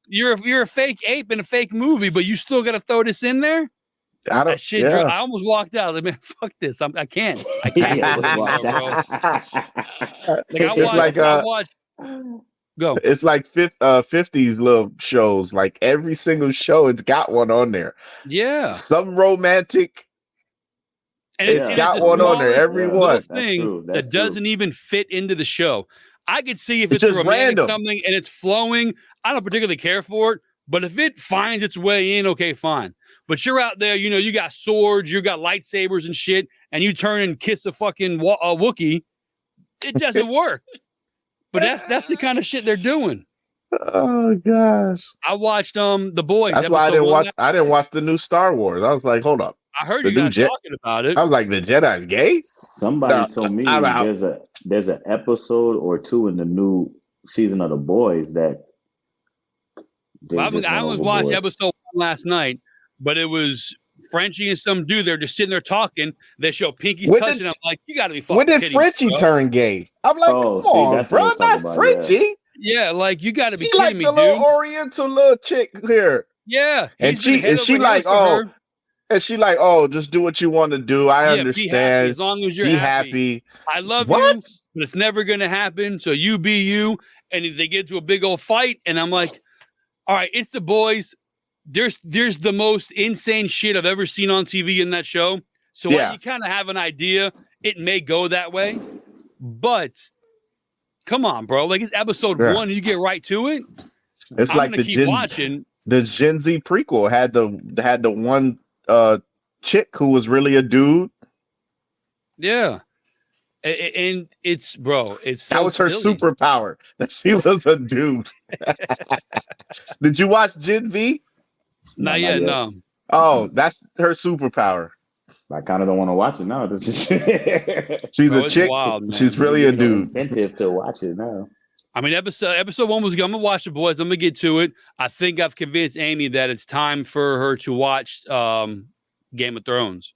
You're a fake ape in a fake movie, but you still gotta throw this in there. That shit. Yeah. I almost walked out. Like, man, fuck this. I can't. Bro. I watched. Go. It's like 50s little shows. Like every single show, it's got one on there. Yeah. Some romantic. And it's got one on there. Every one thing that doesn't even fit into the show. I could see if it's a romantic something and it's flowing. I don't particularly care for it, but if it finds its way in, okay, fine. But you're out there, you got swords, you got lightsabers and shit, and you turn and kiss a fucking Wookiee. It doesn't work. But that's the kind of shit they're doing. Oh gosh! I watched The Boys. That's why I didn't watch the new Star Wars. I was like, hold up. I heard you guys talking about it. I was like, the Jedi's gay? Somebody told me there's an episode or two in the new season of The Boys that. I was watching episode 1 last night, but it was Frenchie and some dude. They're just sitting there talking. They show Pinky's touching. I'm like, you got to be fucking kidding me. When did Frenchie turn gay? I'm like, come on, bro, not Frenchie. Yeah, like you got to be kidding me, dude. Like the little Oriental little chick here. Yeah, and she like, oh, just do what you want to do. I understand. As long as you're happy. I love you, but it's never gonna happen. So you be you. And they get to a big old fight, and I'm like, all right, it's The Boys. There's the most insane shit I've ever seen on TV in that show. So you kind of have an idea it may go that way, but come on, bro. Like it's episode 1, you get right to it. It's I'm like the Gen Z prequel had the one chick who was really a dude. Yeah. And it's so that was her silly. superpower, that she was a dude. Did you watch Gen V? Not yet. No. Oh, that's her superpower. I kind of don't want to watch it now. She's a chick. Wild, she's really a dude. Incentive to watch it now. I mean, episode 1 was good. I'm gonna watch the boys. I'm gonna get to it. I think I've convinced Amy that it's time for her to watch Game of Thrones.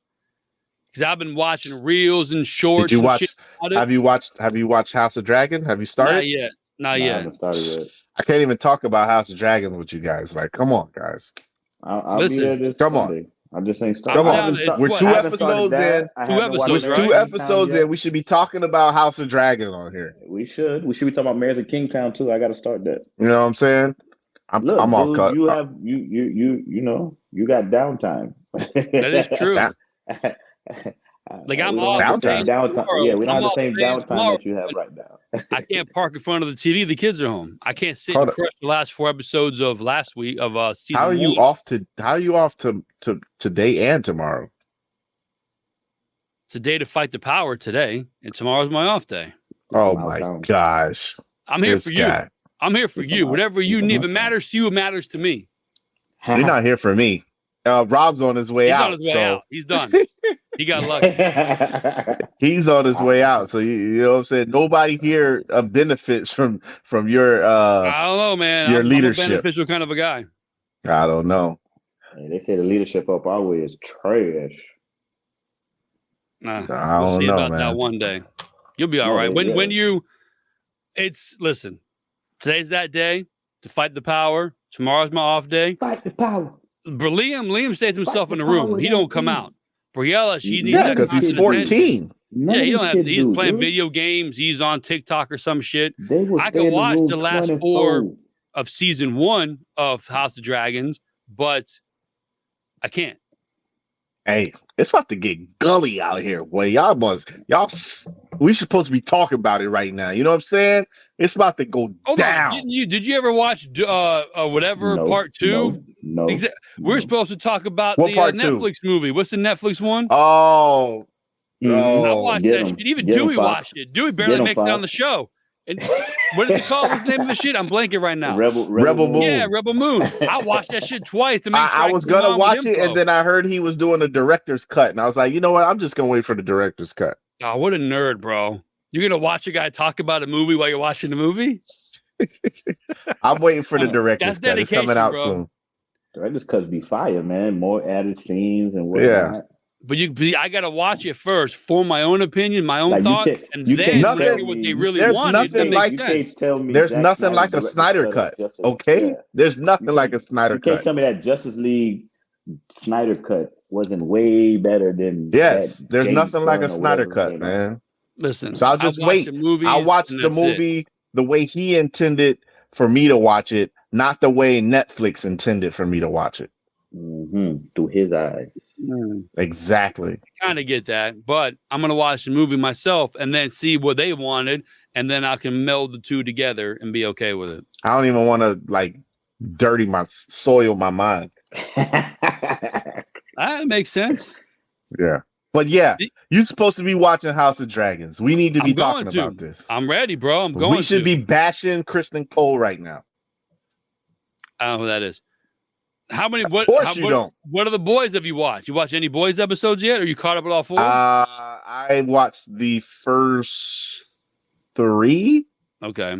Because I've been watching reels and shorts. Did you watch? Shit have you watched House of Dragon? Have you started? Not yet. I haven't started yet. I can't even talk about House of Dragons with you guys. Like, come on, guys. I'll be there this Sunday. I just ain't started. Come on. We're 2 episodes in. We're 2 episodes in. We should be talking about House of Dragon on here. We should be talking about Mayors of Kingstown too. I got to start that. You know what I'm saying? I'm all cut. You have you got downtime. That is true. Like I'm all downtime. Yeah, we don't have the same downtime that you have right now. I can't park in front of the TV. The kids are home. I can't sit and crush the last 4 episodes of last week of season 1. How are you off to today and tomorrow? It's a day to fight the power today, and tomorrow's my off day. Oh my gosh! I'm here for you. I'm here for you. Whatever you need, if it matters to you, it matters to me. You're not here for me. Rob's on his way out. He's done. He got lucky. He's on his way out. So you know what I'm saying? Nobody here benefits from your I don't know, man. Your leadership. I'm a beneficial kind of a guy. I don't know. Hey, they say the leadership up our way is trash. Nah, we'll see about man. that one day. You'll be all right. Listen, today's that day to fight the power. Tomorrow's my off day. Fight the power. But Liam stays himself in the room. He don't come out. Briella, she needs that because he's 14. Yeah, he don't have. He's playing video games. He's on TikTok or some shit. I can watch the last 4 of season 1 of House of Dragons, but I can't. Hey, it's about to get gully out here, boy. We supposed to be talking about it right now. You know what I'm saying? It's about to go down. Did you ever watch part 2? No. We're supposed to talk about the Netflix movie. What's the Netflix one? Oh, I watched that shit. Even Dewey watched it. Dewey barely makes it on the show. And what did they call What's the name of the shit? I'm blanking right now. Rebel Moon. Yeah, Rebel Moon. I watched that shit twice to make sure I was gonna watch it, and then I heard he was doing a director's cut, and I was like, you know what? I'm just gonna wait for the director's cut. Oh, what a nerd, bro! You're gonna watch a guy talk about a movie while you're watching the movie? I'm waiting for the director's cut. It's coming out soon. Director's cut be fire, man. More added scenes and whatnot. Yeah. But I gotta watch it first, form my own opinion, my own thoughts, and then tell me what they really wanted. There's nothing like a Snyder cut. Okay, there's nothing like a Snyder cut. You can't tell me that Justice League Snyder cut wasn't way better than. Yes, there's nothing like a Snyder cut, man. Listen, so I'll just wait. I'll watch the movie the way he intended for me to watch it, not the way Netflix intended for me to watch it. Through his eyes. Exactly. Kind of get that, but I'm gonna watch the movie myself and then see what they wanted, and then I can meld the two together and be okay with it. I don't even want to soil my mind. That makes sense. Yeah, but yeah, you're supposed to be watching House of Dragons. We need to be talking about this. I'm ready, bro. I'm going. We should be bashing Kristen Cole right now. I don't know who that is. How many? Of course you don't. What are the boys have you watched? You watched any boys episodes yet? Or you caught up with all 4? I watched the first 3. Okay.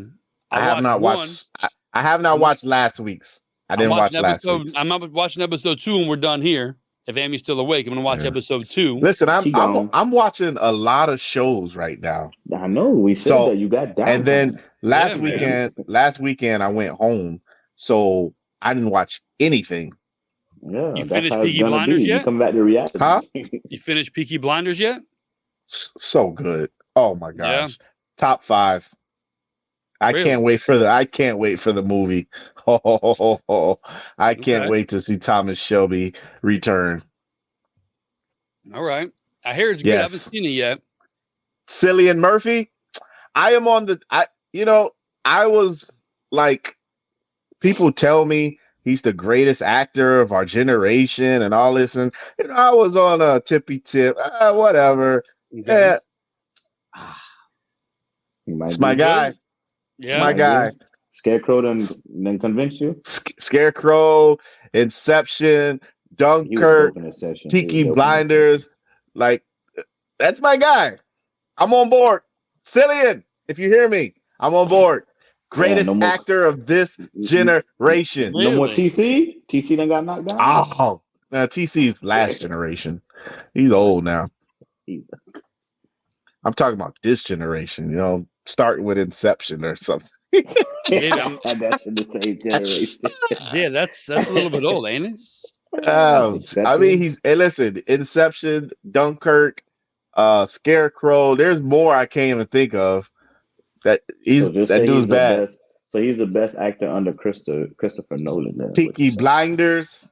I have not watched. I have not watched last week's. I didn't watch last week's. I'm watching episode 2, and we're done here. If Amy's still awake, I'm gonna watch episode 2. Listen, I'm watching a lot of shows right now. I know. We said that you got down. And then last weekend I went home, so I didn't watch anything. Yeah, you finished Peaky Blinders yet? You come back to reality. Huh? You finished Peaky Blinders yet? So good. Oh my gosh. Yeah. Top 5. Really? I can't wait for the movie. I can't wait to see Thomas Shelby return. All right. I hear it's good. I haven't seen it yet. Cillian Murphy. I was like, people tell me he's the greatest actor of our generation and all this. And I was on a tippy tip, whatever. Okay. It's my guy. Yeah. It's my guy. Scarecrow then convince you? Scarecrow, Inception, Dunkirk, Peaky Blinders. Like, that's my guy. I'm on board. Cillian, if you hear me, I'm on board. Greatest actor of this generation. Really? No more TC? TC done got knocked down? Oh, TC's last generation. He's old now. I'm talking about this generation, starting with Inception or something. That's in the same generation. Yeah, that's a little bit old, ain't it? I mean, listen, Inception, Dunkirk, Scarecrow. There's more I can't even think of. That dude's bad. So he's the best actor under Christopher Nolan. Then, Peaky Blinders.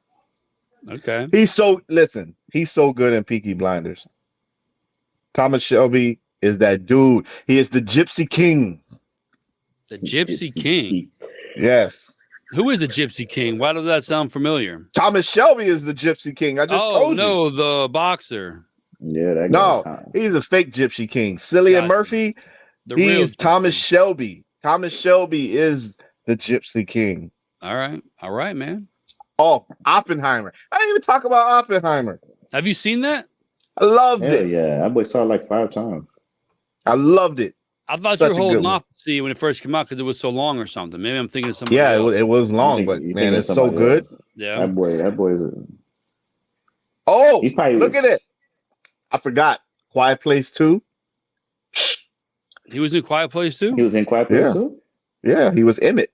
Okay. He's so good in Peaky Blinders. Thomas Shelby is that dude. He is the Gypsy King. The Gypsy King. Yes. Who is the Gypsy King? Why does that sound familiar? Thomas Shelby is the Gypsy King. I just told you. Oh, no, the boxer. Yeah, he's a fake Gypsy King. Cillian Murphy, he is Thomas Shelby. Thomas Shelby is the Gypsy King. All right, man. Oh, Oppenheimer. I didn't even talk about Oppenheimer. Have you seen that? I loved it. Yeah, that boy saw it like 5 times. I loved it. I thought you were holding off to see when it first came out because it was so long or something. Maybe I'm thinking of something. Yeah, it was long, but man, it's so good. Yeah. That boy. Oh, look at it. I forgot. Quiet Place 2. He was in Quiet Place 2? He was in Quiet Place 2? Yeah, he was Emmett.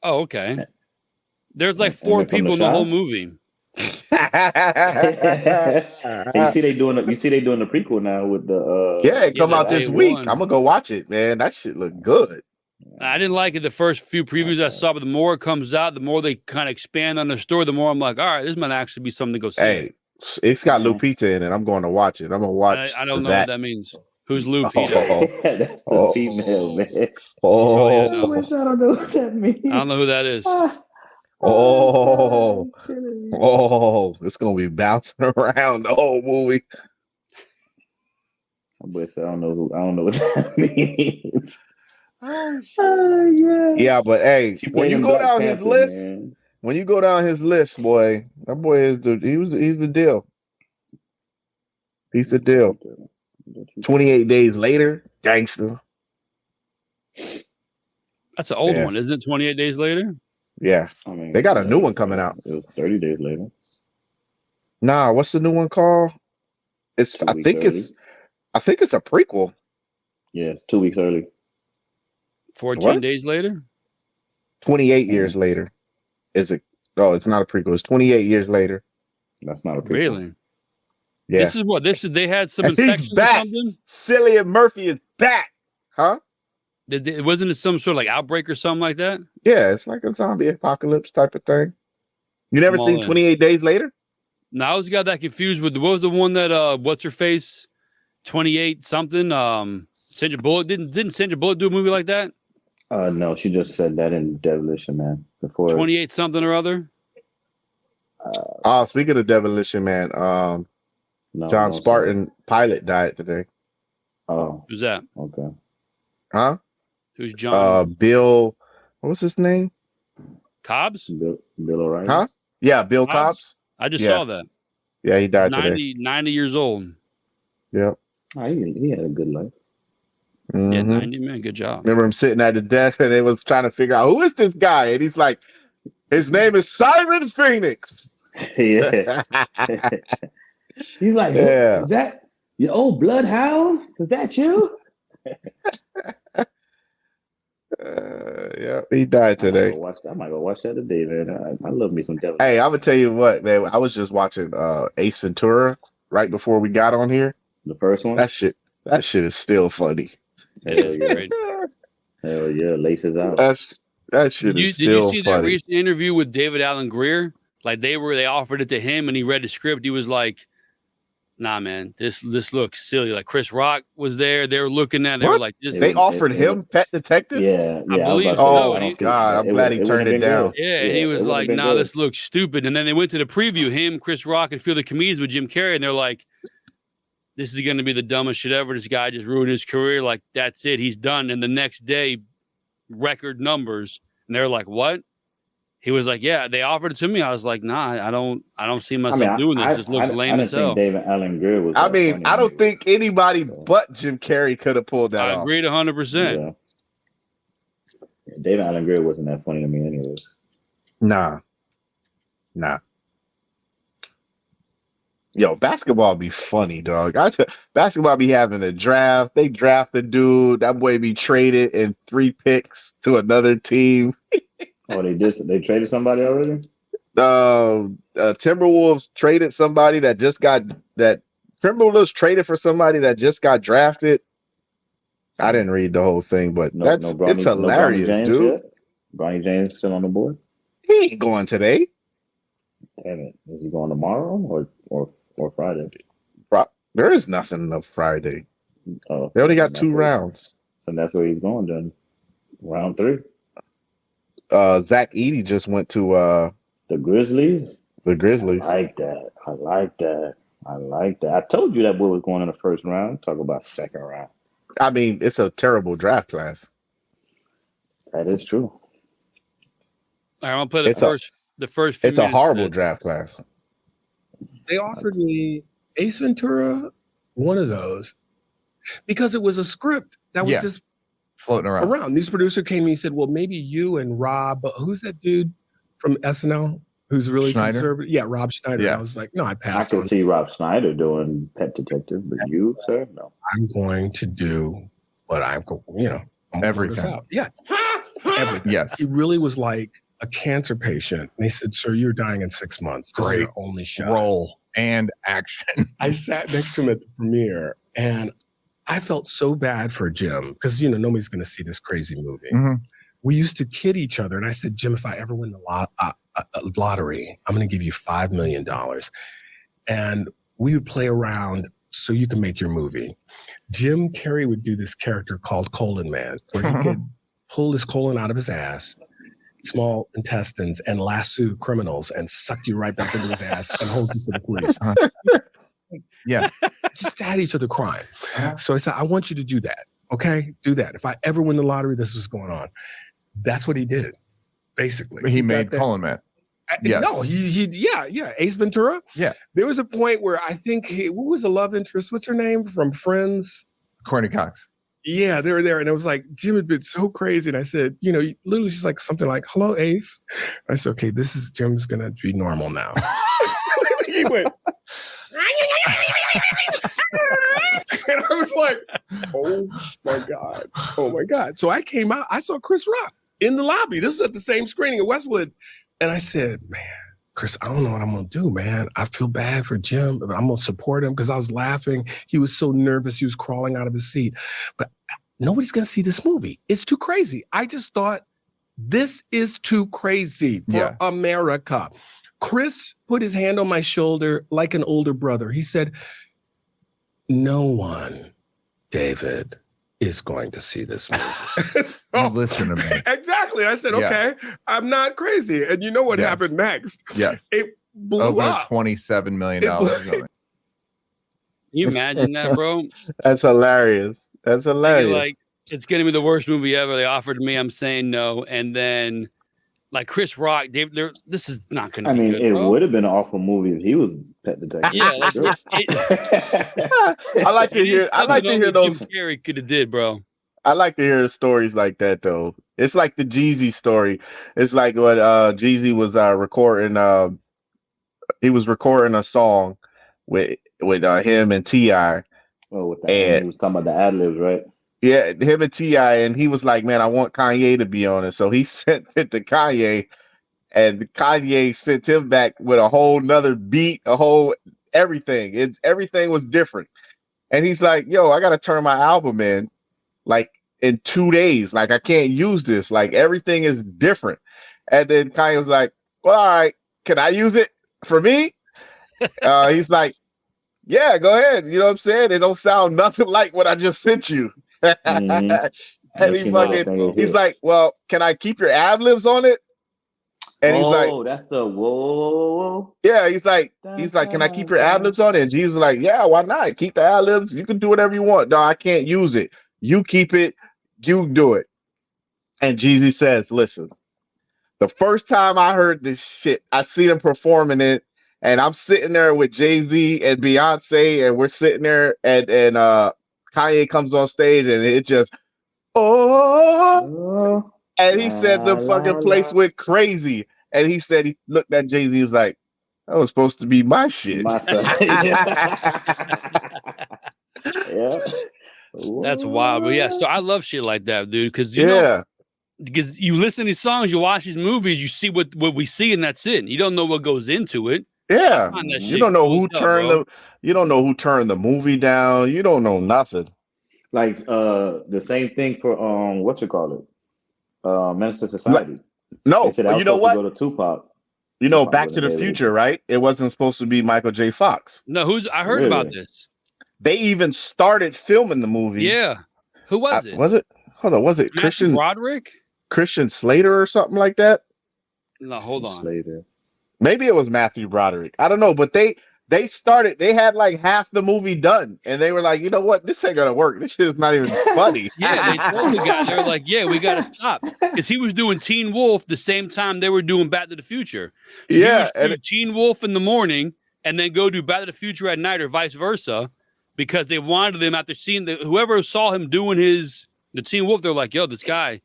Oh, okay. There's like 4 people in the whole movie. You see they doing the prequel now with the it come out this week. I'm gonna go watch it, man. That shit look good. I didn't like it the first few previews I saw, but the more it comes out, the more they kind of expand on the story, the more I'm like, all right, this might actually be something to go see. Hey, it's got Lupita in it. I'm going to watch it. I'm gonna watch. I don't know what that means. Who's Lupita? That's the female, man. Yeah. I don't know what that means. I don't know who that is. It's gonna be bouncing around the whole movie. I don't know what that means. Yeah, but hey, when you go down his list, boy, that boy is he's the deal. He's the deal. 28 Days Later, gangster. That's an old one, isn't it? 28 Days Later. Yeah, I mean, they got a new one coming out. It was 30 days later. Nah, what's the new one called? I think it's a prequel. Yeah, 2 weeks early. 14 days later. 28 years later. Is it? Oh, it's not a prequel. It's 28 years later. That's not a prequel. Really? Yeah. They had some infection or something. Cillian Murphy is back, huh? Wasn't it some sort of like outbreak or something like that? Yeah, it's like a zombie apocalypse type of thing. You never seen 28 Days Later? No, I always got that confused with what was the one that what's her face 28 something Sandra Bullock didn't Sandra Bullock do a movie like that? No, she just said that in Demolition Man before 28 something or other. Speaking of Demolition Man, John Spartan pilot died today. Oh, who's that? Okay, huh? Who's John? Bill. What was his name? Cobbs? Bill O'Reilly. Huh? Yeah, Bill Cobbs. I just saw that. Yeah, he died today. 90 years old. Yeah. Oh, he had a good life. Mm-hmm. Yeah, 90, man. Good job. Remember him sitting at the desk and they was trying to figure out who is this guy? And he's like, his name is Simon Phoenix. Yeah. He's like, is that your old bloodhound? Is that you? Yeah, he died today. I might go watch that today, man. I love me some devil. Hey, I'm gonna tell you what, man. I was just watching Ace Ventura right before we got on here. The first one? That shit is still funny. Hell yeah. Hell yeah, laces out. That shit is still funny. Did you see that recent interview with David Allen Grier? Like they offered it to him and he read the script. He was like, nah, man, this looks silly. Like Chris Rock was there. They were looking at it. They were like, they offered him Pet Detective? Yeah. I believe so. Oh, my God. I'm glad he turned it down. Yeah, and he was like, nah, this looks stupid. And then they went to the preview, him, Chris Rock, and a few of the comedians with Jim Carrey, and they're like, this is going to be the dumbest shit ever. This guy just ruined his career. Like, that's it. He's done. And the next day, record numbers. And they're like, what? He was like, yeah, they offered it to me. I was like, nah, I don't see myself doing this. This looks lame as hell. Allen Grier was. I mean, I don't think anybody but Jim Carrey could have pulled that off. I agreed 100%. Yeah, Allen Grier wasn't that funny to me anyways. Nah. Yo, basketball be funny, dog. Basketball be having a draft. They draft a dude. That boy be traded in 3 picks to another team. Oh, they traded somebody already? Timberwolves traded somebody that just got that. Timberwolves traded for somebody that just got drafted. I didn't read the whole thing, but it's hilarious, dude. Yet? Bronny James still on the board? He ain't going today. Damn it. Is he going tomorrow or Friday? There is nothing of Friday. Oh, they only got 2 rounds. And that's where he's going then. Round 3. Zach Edey just went to the Grizzlies. The Grizzlies. I like that. I told you that boy was going in the first round. Talk about second round. I mean, it's a terrible draft class. That is true. All right, I'm gonna play the first. It's a horrible draft class. They offered me Ace Ventura, one of those, because it was a script that was just floating around. This producer came to me and said, well, maybe you and Rob, who's that dude from SNL who's really conservative? Yeah, Rob Schneider. Yeah. I was like, no, I passed. I can see Rob Schneider doing Pet Detective, but you, sir, no. I'm going to do what I'm everything. Yeah, everything. Yes. He really was like a cancer patient. And they said, sir, you're dying in 6 months. This is your only shot. Roll and action. I sat next to him at the premiere, and I felt so bad for Jim because, nobody's going to see this crazy movie. Mm-hmm. We used to kid each other. And I said, Jim, if I ever win the lottery, I'm going to give you $5 million. And we would play around so you can make your movie. Jim Carrey would do this character called Colon Man, where he could pull his colon out of his ass, small intestines, and lasso criminals and suck you right back into his ass and hold you to the police. Yeah. Just had each other crying. So I said, I want you to do that. Okay? Do that. If I ever win the lottery, this is what's going on. That's what he did, basically. He made Colin Man. Yes. No, yeah. Ace Ventura. Yeah. There was a point where I think what was the love interest? What's her name from Friends? Courtney Cox. Yeah, they were there. And it was like, Jim had been so crazy. And I said, literally she's like something like, hello, Ace. And I said, okay, Jim's going to be normal now. He went. And I was like, oh my God. So I came out, I saw Chris Rock in the lobby. This was at the same screening at Westwood. And I said, man, Chris, I don't know what I'm going to do, man. I feel bad for Jim, but I'm going to support him because I was laughing. He was so nervous. He was crawling out of his seat. But nobody's going to see this movie. It's too crazy. I just thought, this is too crazy for America. Chris put his hand on my shoulder like an older brother. He said, no one, David, is going to see this movie. So, listen to me. Exactly. I said, okay, I'm not crazy. And you know what happened next? Yes. It blew over up. $27 million. Can you imagine that, bro? That's hilarious. That's hilarious. Like, it's going to be the worst movie ever. They offered me. I'm saying no. And then, like Chris Rock, this is not going to be good, it would have been an awful movie if he was Pet Detective. Yeah, I like to hear those. Jim Carrey could have did, bro. I like to hear stories like that, though. It's like the Jeezy story. It's like what Jeezy was recording. He was recording a song with him and T.I. Oh, with that, and he was talking about the Ad-Libs, right? Yeah, him and T.I. And he was like, man, I want Kanye to be on it. So he sent it to Kanye, and Kanye sent him back with a whole nother beat, everything. Everything was different. And he's like, yo, I got to turn my album in like in 2 days. Like, I can't use this. Like, everything is different. And then Kanye was like, well, all right, can I use it for me? He's like, yeah, go ahead. You know what I'm saying? It don't sound nothing like what I just sent you. Mm-hmm. And he's like, well, can I keep your ad-libs on it? And he's like, that's the whoa. Yeah, he's like, can I keep your ad-libs on it? And Jesus was like, yeah, why not? Keep the ad-libs. You can do whatever you want. No, I can't use it. You keep it. You do it. And Jeezy says, listen, the first time I heard this shit, I see them performing it, and I'm sitting there with Jay-Z and Beyonce, and we're sitting there, and Kanye comes on stage, and it just, and he said the fucking place went crazy. And he said, he looked at Jay-Z, he was like, that was supposed to be my shit. Yeah. That's wild. But yeah, so I love shit like that, dude. Because you know, because you listen to these songs, you watch these movies, you see what we see, and that's it. You don't know what goes into it. Yeah, you don't know who turned the movie down. You don't know nothing. Like the same thing for what you call it, Menace to Society. No, you know what? Go to Tupac. You know, Back to the Future, right? It wasn't supposed to be Michael J. Fox. No, I heard about this. They even started filming the movie. Yeah, who was it? Was it? Hold on, was it Christian Broderick? Christian Slater or something like that? No, hold on. Slater. Maybe it was Matthew Broderick. I don't know, but they started. They had like half the movie done, and they were like, you know what? This ain't gonna work. This shit is not even funny. Yeah, they totally got. They're like, yeah, we gotta stop because he was doing Teen Wolf the same time they were doing Back to the Future. So yeah, and Teen Wolf in the morning, and then go do Back to the Future at night, or vice versa, because they wanted him after seeing whoever saw him doing the Teen Wolf. They're like, yo, this guy,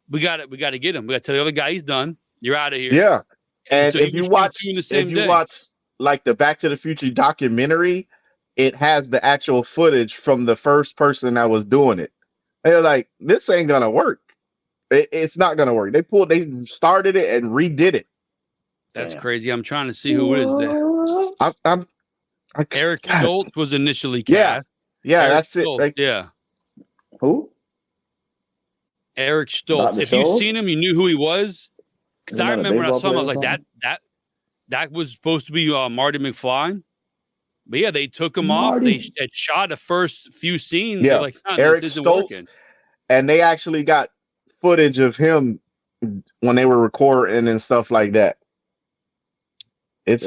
we got to get him. We got to tell the other guy he's done. You're out of here. Yeah, and so if you watch like the Back to the Future documentary, it has the actual footage from the first person that was doing it. They're like, this ain't gonna work. It's not gonna work. They started it and redid it. That's crazy. I'm trying to see who it is there. Eric Stoltz was initially cast. Yeah, Eric that's Stoltz, it. Like, Who? Eric Stoltz. If you've seen him, you knew who he was. Because I remember when I saw him, I was like, that was supposed to be Marty McFly. But yeah, they took him off. They had shot the first few scenes. Yeah, like, Eric Stoltz. And they actually got footage of him when they were recording and stuff like that. They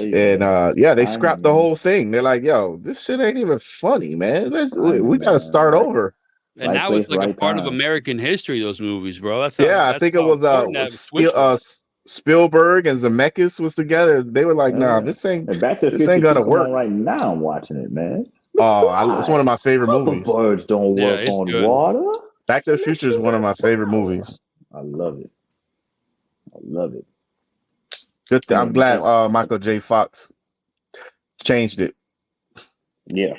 scrapped the whole thing. They're like, yo, this shit ain't even funny, man. We gotta start over. And now it's like a part of American history, those movies, bro. I think it was Spielberg and Zemeckis was together. They were like, nah, this ain't gonna work. Right now I'm watching it, man. Oh, it's one of my favorite movies. Birds don't work on water. Back to the Future is one of my favorite movies. I love it. Good thing. I'm glad Michael J. Fox changed it. Yeah.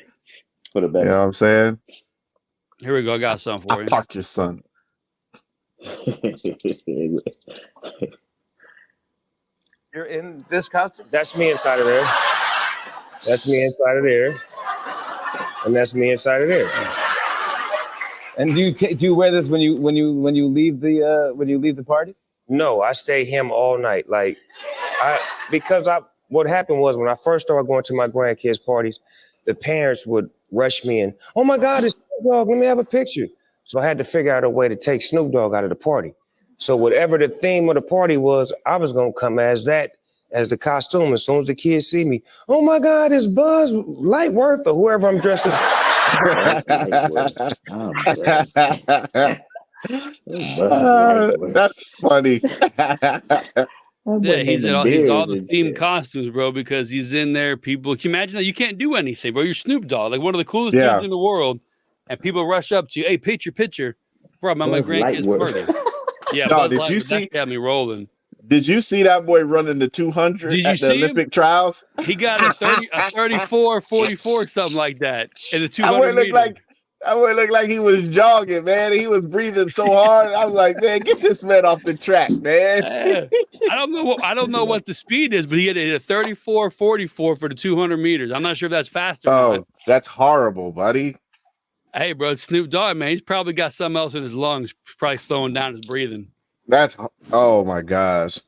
Put it back. You know what I'm saying? Here we go. I got something for you. Park your son. You're in this costume? That's me inside of there. That's me inside of there. And that's me inside of there. And do you wear this when you leave the party? No, I stay him all night. What happened was when I first started going to my grandkids' parties, the parents would rush me in. Oh my God, it's Snoop Dogg. Let me have a picture. So I had to figure out a way to take Snoop Dogg out of the party. So whatever the theme of the party was, I was gonna come as the costume. As soon as the kids see me, oh my God, it's Buzz Lightworth or whoever I'm dressed as. That's funny. Yeah, he's all the themed costumes, bro, because he's in there. People, can you imagine that? You can't do anything, bro. You're Snoop Dogg, like one of the coolest dudes in the world, and people rush up to you. Hey, picture. Bro, I'm at my grandkids' party. Yeah, no, did you see? That got me rolling. Did you see that boy running the 200 at the Olympic trials? He got a 34, 44, something like that in the 200 meters. That boy looked like he was jogging, man. He was breathing so hard. I was like, man, get this man off the track, man. I don't know what the speed is, but he had a 34, 44 for the 200 meters. I'm not sure if that's faster. Oh, that's horrible, buddy. Hey, bro, it's Snoop Dogg, man. He's probably got something else in his lungs, probably slowing down his breathing. Oh my gosh.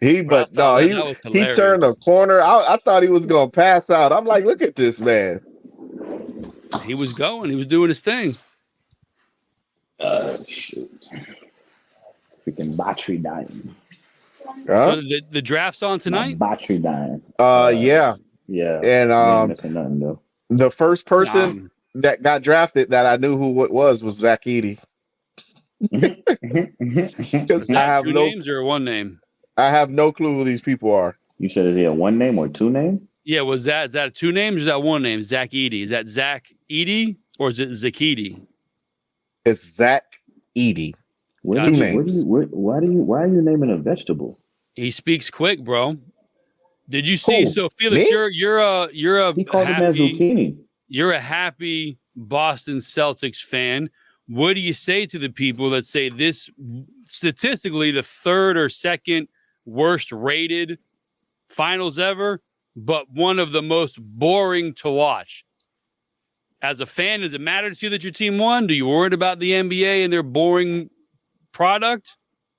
He turned the corner. I thought he was gonna pass out. I'm like, look at this man. He was doing his thing. Shoot. Freaking battery dying. So the draft's on tonight? My battery dying. Yeah. Yeah. And missing nothing, though. the first person that got drafted that I knew who it was Zach Edey. Is that two names or one name? I have no clue who these people are. You said is he a one name or two name? Yeah, is that two names or is that one name? Zach Edey. Is that Zach Edey or is it Zach Edey? It's Zach Edey. Two names. Why are you naming a vegetable? He speaks quick, bro. Did you see? Who? So Felix, Me? you're a He called him as zucchini. You're a happy Boston Celtics fan. What do you say to the people that say this statistically the third or second worst rated finals ever, but one of the most boring to watch? As a fan, does it matter to you that your team won? Do you worried about the NBA and their boring product?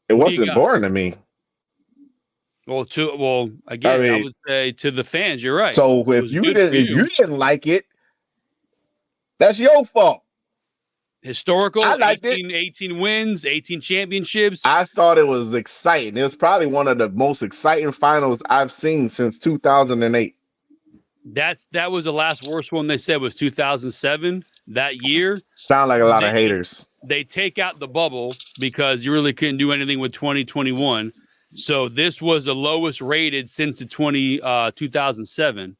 It wasn't boring to me. Well, again, I would say to the fans, you're right. So if you didn't like it, that's your fault. Historical, I liked 18 wins, 18 championships. I thought it was exciting. It was probably one of the most exciting finals I've seen since 2008. That was the last worst one they said was 2007. That year. Sound like a lot of haters. They take out the bubble because you really couldn't do anything with 2021. So this was the lowest rated since the 2007.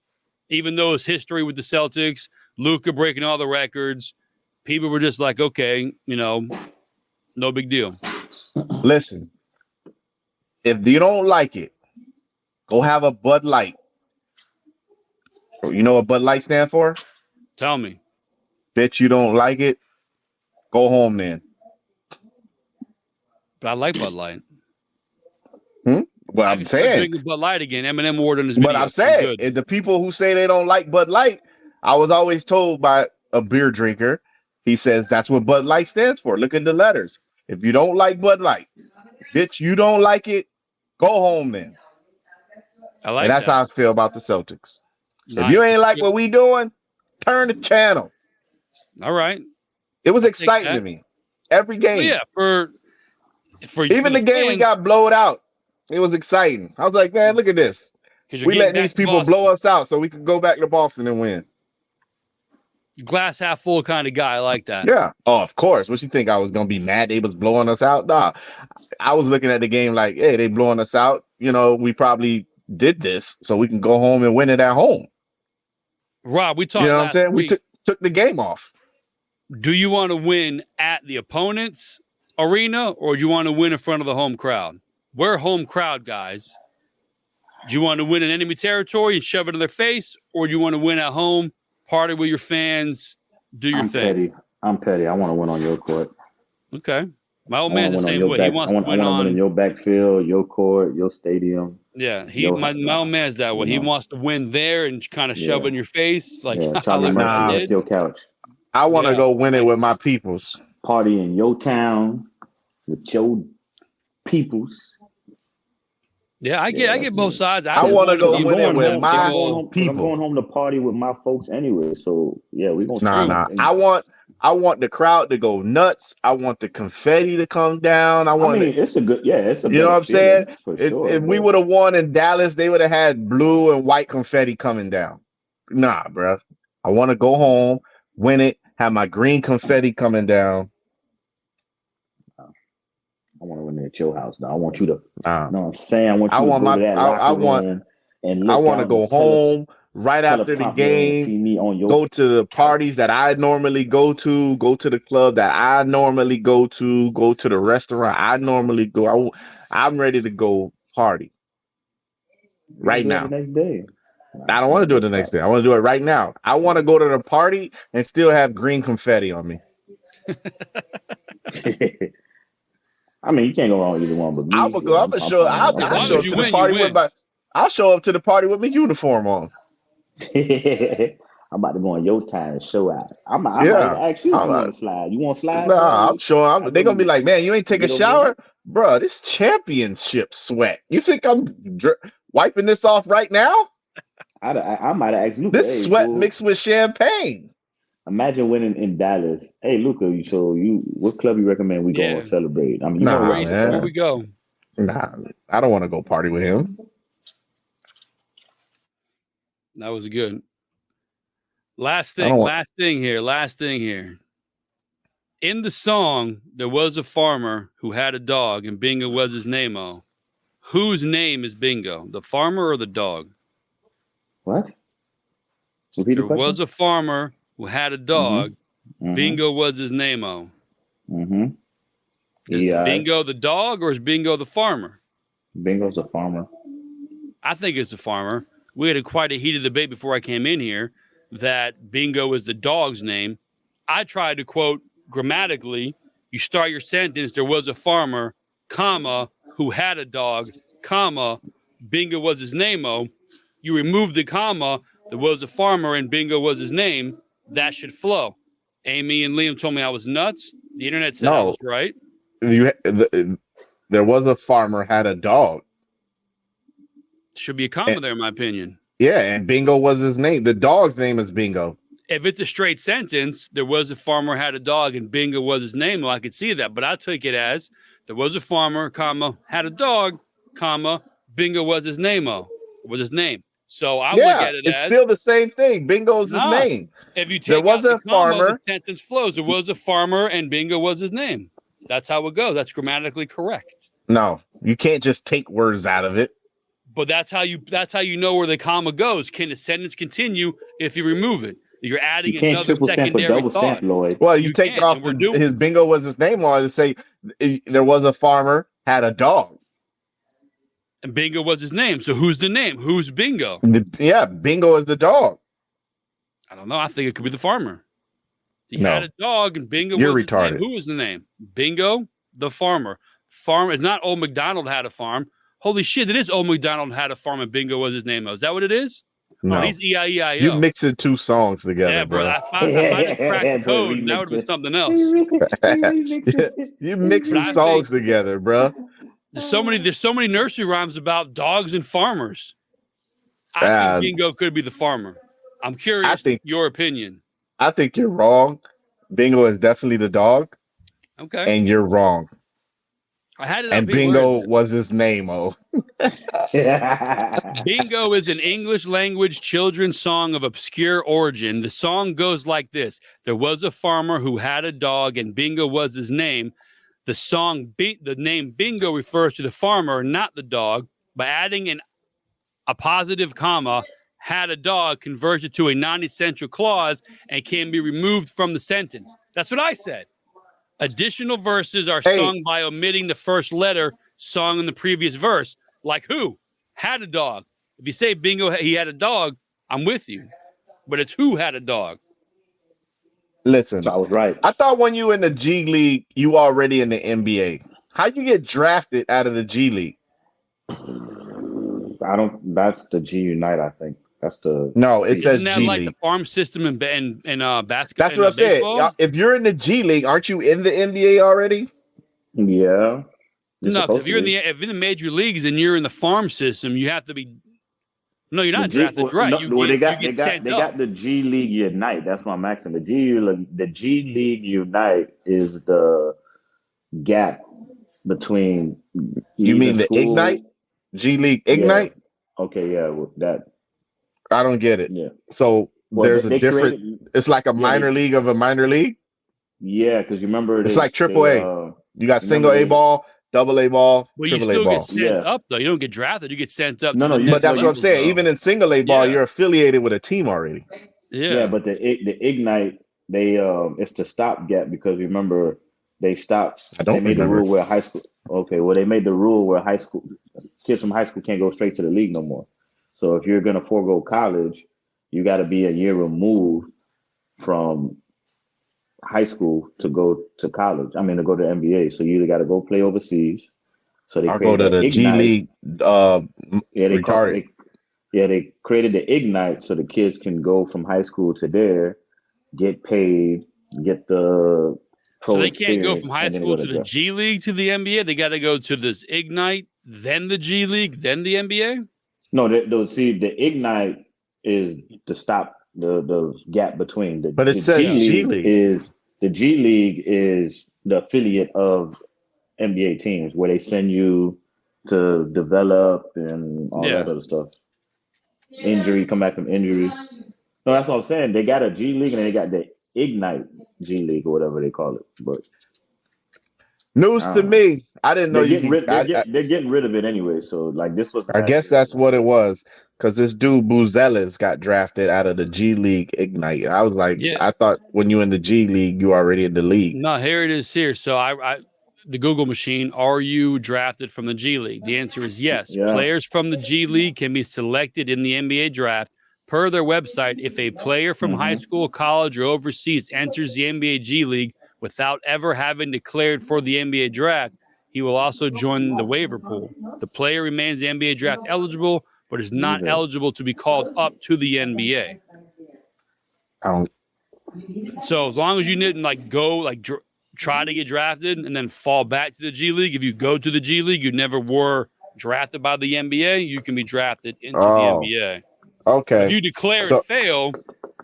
Even though it's history with the Celtics, Luka breaking all the records, people were just like, okay, no big deal. Listen, if you don't like it, go have a Bud Light. You know what Bud Light stand for? Tell me. Bitch, you don't like it? Go home then. But I like Bud Light. But I'm saying drinking Bud Light again. Eminem award on his video. But I'm saying if the people who say they don't like Bud Light, I was always told by a beer drinker, he says that's what Bud Light stands for. Look at the letters. If you don't like Bud Light, bitch, you don't like it, go home then. I like and that's how I feel about the Celtics. Nice. If you ain't like what we doing, turn the channel. All right. It was exciting to me. Every game. Well, yeah, for even the game we got blowed out. It was exciting. I was like, man, look at this. We let these people blow us out so we could go back to Boston and win. Glass half full kind of guy. I like that. Yeah. Oh, of course. What you think I was going to be mad they was blowing us out? Nah. I was looking at the game like, hey, they blowing us out. We probably did this so we can go home and win it at home. Rob, we talked. You know what I'm saying? We took the game off. Do you want to win at the opponent's arena or do you want to win in front of the home crowd? We're home crowd guys. Do you want to win in enemy territory and shove it in their face, or do you want to win at home, party with your fans, do your thing? I'm petty. I want to win on your court. Okay. My old man's the same way. He wants to win on in your backfield, your court, your stadium. Yeah, my old man's that way. He wants to win there and kind of shove it in your face, like Charlie Murphy, your couch. I want to go win it with my peoples. Party in your town with your peoples. Yeah, I get both sides. I want to go win it with my people. I'm going home to party with my folks anyway. So yeah, we're gonna. Nah. I want the crowd to go nuts. I want the confetti to come down. It's a good. You know what I'm saying? If we would have won in Dallas, they would have had blue and white confetti coming down. Nah, bro. I want to go home, win it, have my green confetti coming down. I want to win at your house. Now I want you to. You know what I'm saying? I want to go home right after the game. Go to the parties that I normally go to the club that I normally go to the restaurant I normally go. I'm ready to go party right now. The next day. I don't want to do it the next day. I want to do it right now. I want to go to the party and still have green confetti on me. I mean, you can't go wrong with either one. But me, I'll show up to the party with my uniform on. I'm about to go on your time and show out. I'm about to ask you if you want to slide. You want to slide? Nah, I'm sure. They're gonna be like, man, you ain't take a shower, bro. This championship sweat. You think I'm wiping this off right now? I might have asked Luka. This sweat mixed with champagne. Imagine winning in Dallas. Hey, Luka, what club you recommend we go and celebrate? I mean, where we go. Nah, I don't want to go party with him. That was good. Last thing here. In the song, there was a farmer who had a dog, and Bingo was his name-o. Whose name is Bingo? The farmer or the dog? What? There was a farmer who had a dog. Mm-hmm. Bingo was his name-o. Mm-hmm. Is Bingo the dog or is Bingo the farmer? Bingo's the farmer. I think it's the farmer. We had quite a heated debate before I came in here that Bingo is the dog's name. I tried to quote grammatically, you start your sentence, there was a farmer, comma, who had a dog, comma, Bingo was his name-o. You remove the comma, there was a farmer and Bingo was his name. That should flow. Amy and Liam told me I was nuts. The internet said I was right. There was a farmer had a dog. Should be a comma there, in my opinion. Yeah, and Bingo was his name. The dog's name is Bingo. If it's a straight sentence, there was a farmer had a dog and Bingo was his name. Well, I could see that, but I took it as there was a farmer, comma, had a dog, comma, Bingo was his name-o. Was his name. So I look at it it's as still the same thing. Bingo's his name. If you take there was out a farmer, the sentence flows. There was a farmer and Bingo was his name. That's how it goes. That's grammatically correct. No, you can't just take words out of it. But that's how you know where the comma goes. Can the sentence continue if you remove it? You're adding another secondary thought. Lloyd. Well, you take off his Bingo was his name law to say there was a farmer had a dog. And Bingo was his name. So who's the name? Who's Bingo? Bingo is the dog. I don't know. I think it could be the farmer. He had a dog and Bingo was retarded. His name. Who is the name? Bingo, the farmer. Farm is not Old MacDonald had a farm. Holy shit, it is Old MacDonald had a farm and Bingo was his name. Is that what it is? No. Oh, he's E-I-E-I-O. You mixing two songs together, yeah, bro. I found a cracked code and that would have been something else. You mixing songs together, bro. There's so many nursery rhymes about dogs and farmers. I think Bingo could be the farmer. I'm curious your opinion. I think you're wrong. Bingo is definitely the dog. Okay. And you're wrong. I had it. And Bingo was his name-o. Bingo is an English language children's song of obscure origin. The song goes like this. There was a farmer who had a dog and Bingo was his name. The name Bingo refers to the farmer, not the dog. By adding a positive comma, had a dog converts it to a non-essential clause and can be removed from the sentence. That's what I said. Additional verses are sung by omitting the first letter sung in the previous verse. Like who? Had a dog. If you say Bingo, he had a dog, I'm with you. But it's who had a dog. Listen, I was right. I thought when you in the G League, you already in the NBA. How'd you get drafted out of the G League? That's the G Unite, I think. That's the it says Isn't that G like League. The farm system in basketball? That's what I'm saying. If you're in the G League, aren't you in the NBA already? Yeah. No, if you're in the major leagues and you're in the farm system, you have to be. No, you're not drafted, right? They got the G League Unite. That's what I'm asking. The G League Unite is the gap between. You mean the Ignite? G League Ignite? Yeah. Okay, yeah, well, that. I don't get it. Yeah. So there's a different. It's like a minor league of a minor league. Yeah, because you remember it's like AAA. You got single A ball, double A ball, triple A ball. You still get sent up though. You don't get drafted. You get sent up. No, but that's what I'm saying. Even in single A ball, you're affiliated with a team already. Yeah, but the Ignite, they it's the stopgap because remember they stopped. They made the rule where high school. Okay, well they made the rule where kids from high school can't go straight to the league no more. So if you're gonna forego college, you got to be a year removed from high school to go to college. I mean, to go to the NBA. So you either got to go play overseas. So they go to the G League. They created the Ignite so the kids can go from high school to there, get paid, get the pro. So they can't go from high school to the G League to the NBA. They got to go to this Ignite, then the G League, then the NBA. No, the Ignite is to stop the gap between the. But it says G League. The G League is the affiliate of NBA teams where they send you to develop and all that other stuff. Injury, come back from injury. No, that's what I'm saying. They got a G League and they got the Ignite G League or whatever they call it. But news to me. I didn't know they're getting rid of it anyway. So like this was. I guess that's what it was. Because this dude Buzelis got drafted out of the G League Ignite. I was like, I thought when you in the G League, you already in the league. No, here it is here. So the Google machine, are you drafted from the G League? The answer is yes. Yeah. Players from the G League can be selected in the NBA draft. Per their website, if a player from high school, college, or overseas enters the NBA G League without ever having declared for the NBA draft, he will also join the waiver pool. The player remains NBA draft eligible, but is not eligible to be called up to the NBA. So as long as you didn't try to get drafted and then fall back to the G League, if you go to the G League, you never were drafted by the NBA, you can be drafted into the NBA. Okay. If you declare and fail,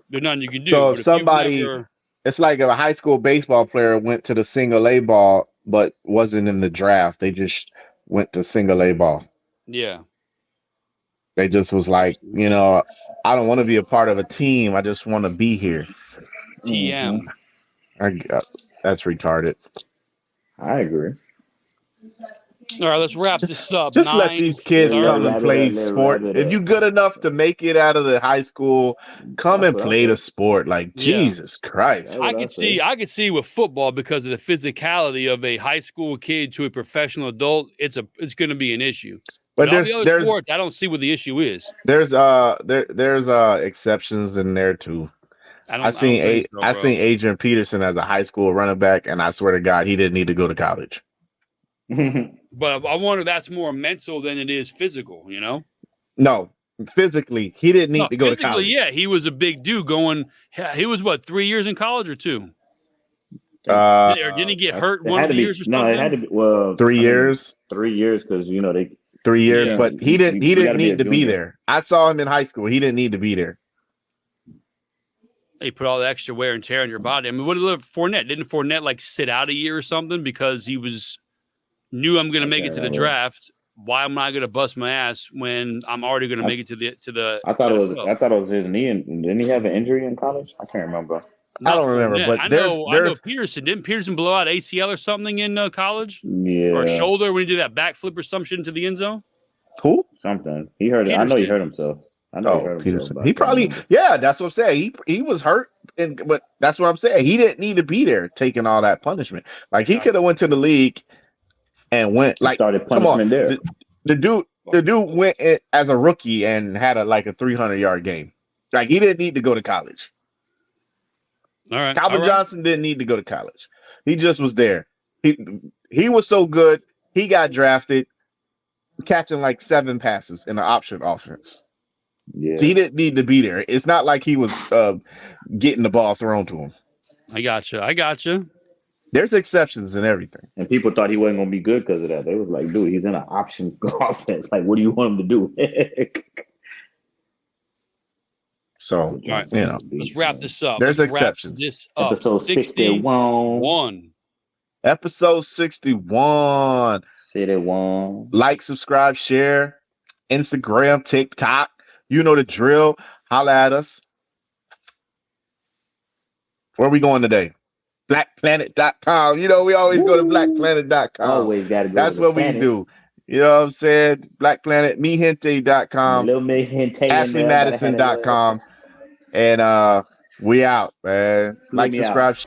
there's nothing you can do. So if somebody, it's like if a high school baseball player went to the single A ball but wasn't in the draft, they just went to single A ball. Yeah. They just was like, I don't want to be a part of a team. I just want to be here. TM. That's retarded. I agree. All right, let's wrap this up. Just let these kids come and play sport. If you're good enough to make it out of the high school, come and play the sport. Like, Jesus Christ. I could see with football, because of the physicality of a high school kid to a professional adult, it's going to be an issue. But there's sports, I don't see what the issue is. There's exceptions in there too. I seen Adrian Peterson as a high school running back, and I swear to God, he didn't need to go to college. But I wonder if that's more mental than it is physical, No, physically, he didn't need to go to college. Yeah, he was a big dude going. He was 3 years in college or 2? Or didn't he get hurt one of the years or something? No, it had to be 3 years. 3 years because they 3 years, but he didn't need to be there. I saw him in high school. He didn't need to be there. They put all the extra wear and tear on your body. I mean, what did Fournette? Didn't Fournette sit out a year or something because he knew I'm going to make it to the draft? Why am I going to bust my ass when I'm already going to make it to the? I thought it was his knee. And didn't he have an injury in college? I can't remember. I don't remember, but I know Peterson. Didn't Peterson blow out ACL or something in college? Yeah. Or a shoulder when he did that backflip or some shit into the end zone? Who? Something. He hurt it. I know he hurt himself. I know he hurt Peterson. himself. He probably, that's what I'm saying. He was hurt, but that's what I'm saying. He didn't need to be there taking all that punishment. Like, he could have went to the league and went started punishment there. The dude went as a rookie and had a 300-yard game. Like, he didn't need to go to college. All right. Calvin Johnson didn't need to go to college. He just was there. He was so good. He got drafted, catching 7 passes in the option offense. Yeah. So he didn't need to be there. It's not like he was getting the ball thrown to him. I gotcha. There's exceptions in everything. And people thought he wasn't going to be good because of that. They was like, dude, he's in an option offense. Like, what do you want him to do? So, right. Let's wrap this up. There's exceptions. Episode 61. Episode 61. Like, subscribe, share. Instagram, TikTok. You know the drill. Holla at us. Where are we going today? BlackPlanet.com. We always go to BlackPlanet.com. Always got to go. That's what we do. You know what I'm saying? Black Planet, mehente.com, AshleyMadison.com, and we out, man. Like, subscribe.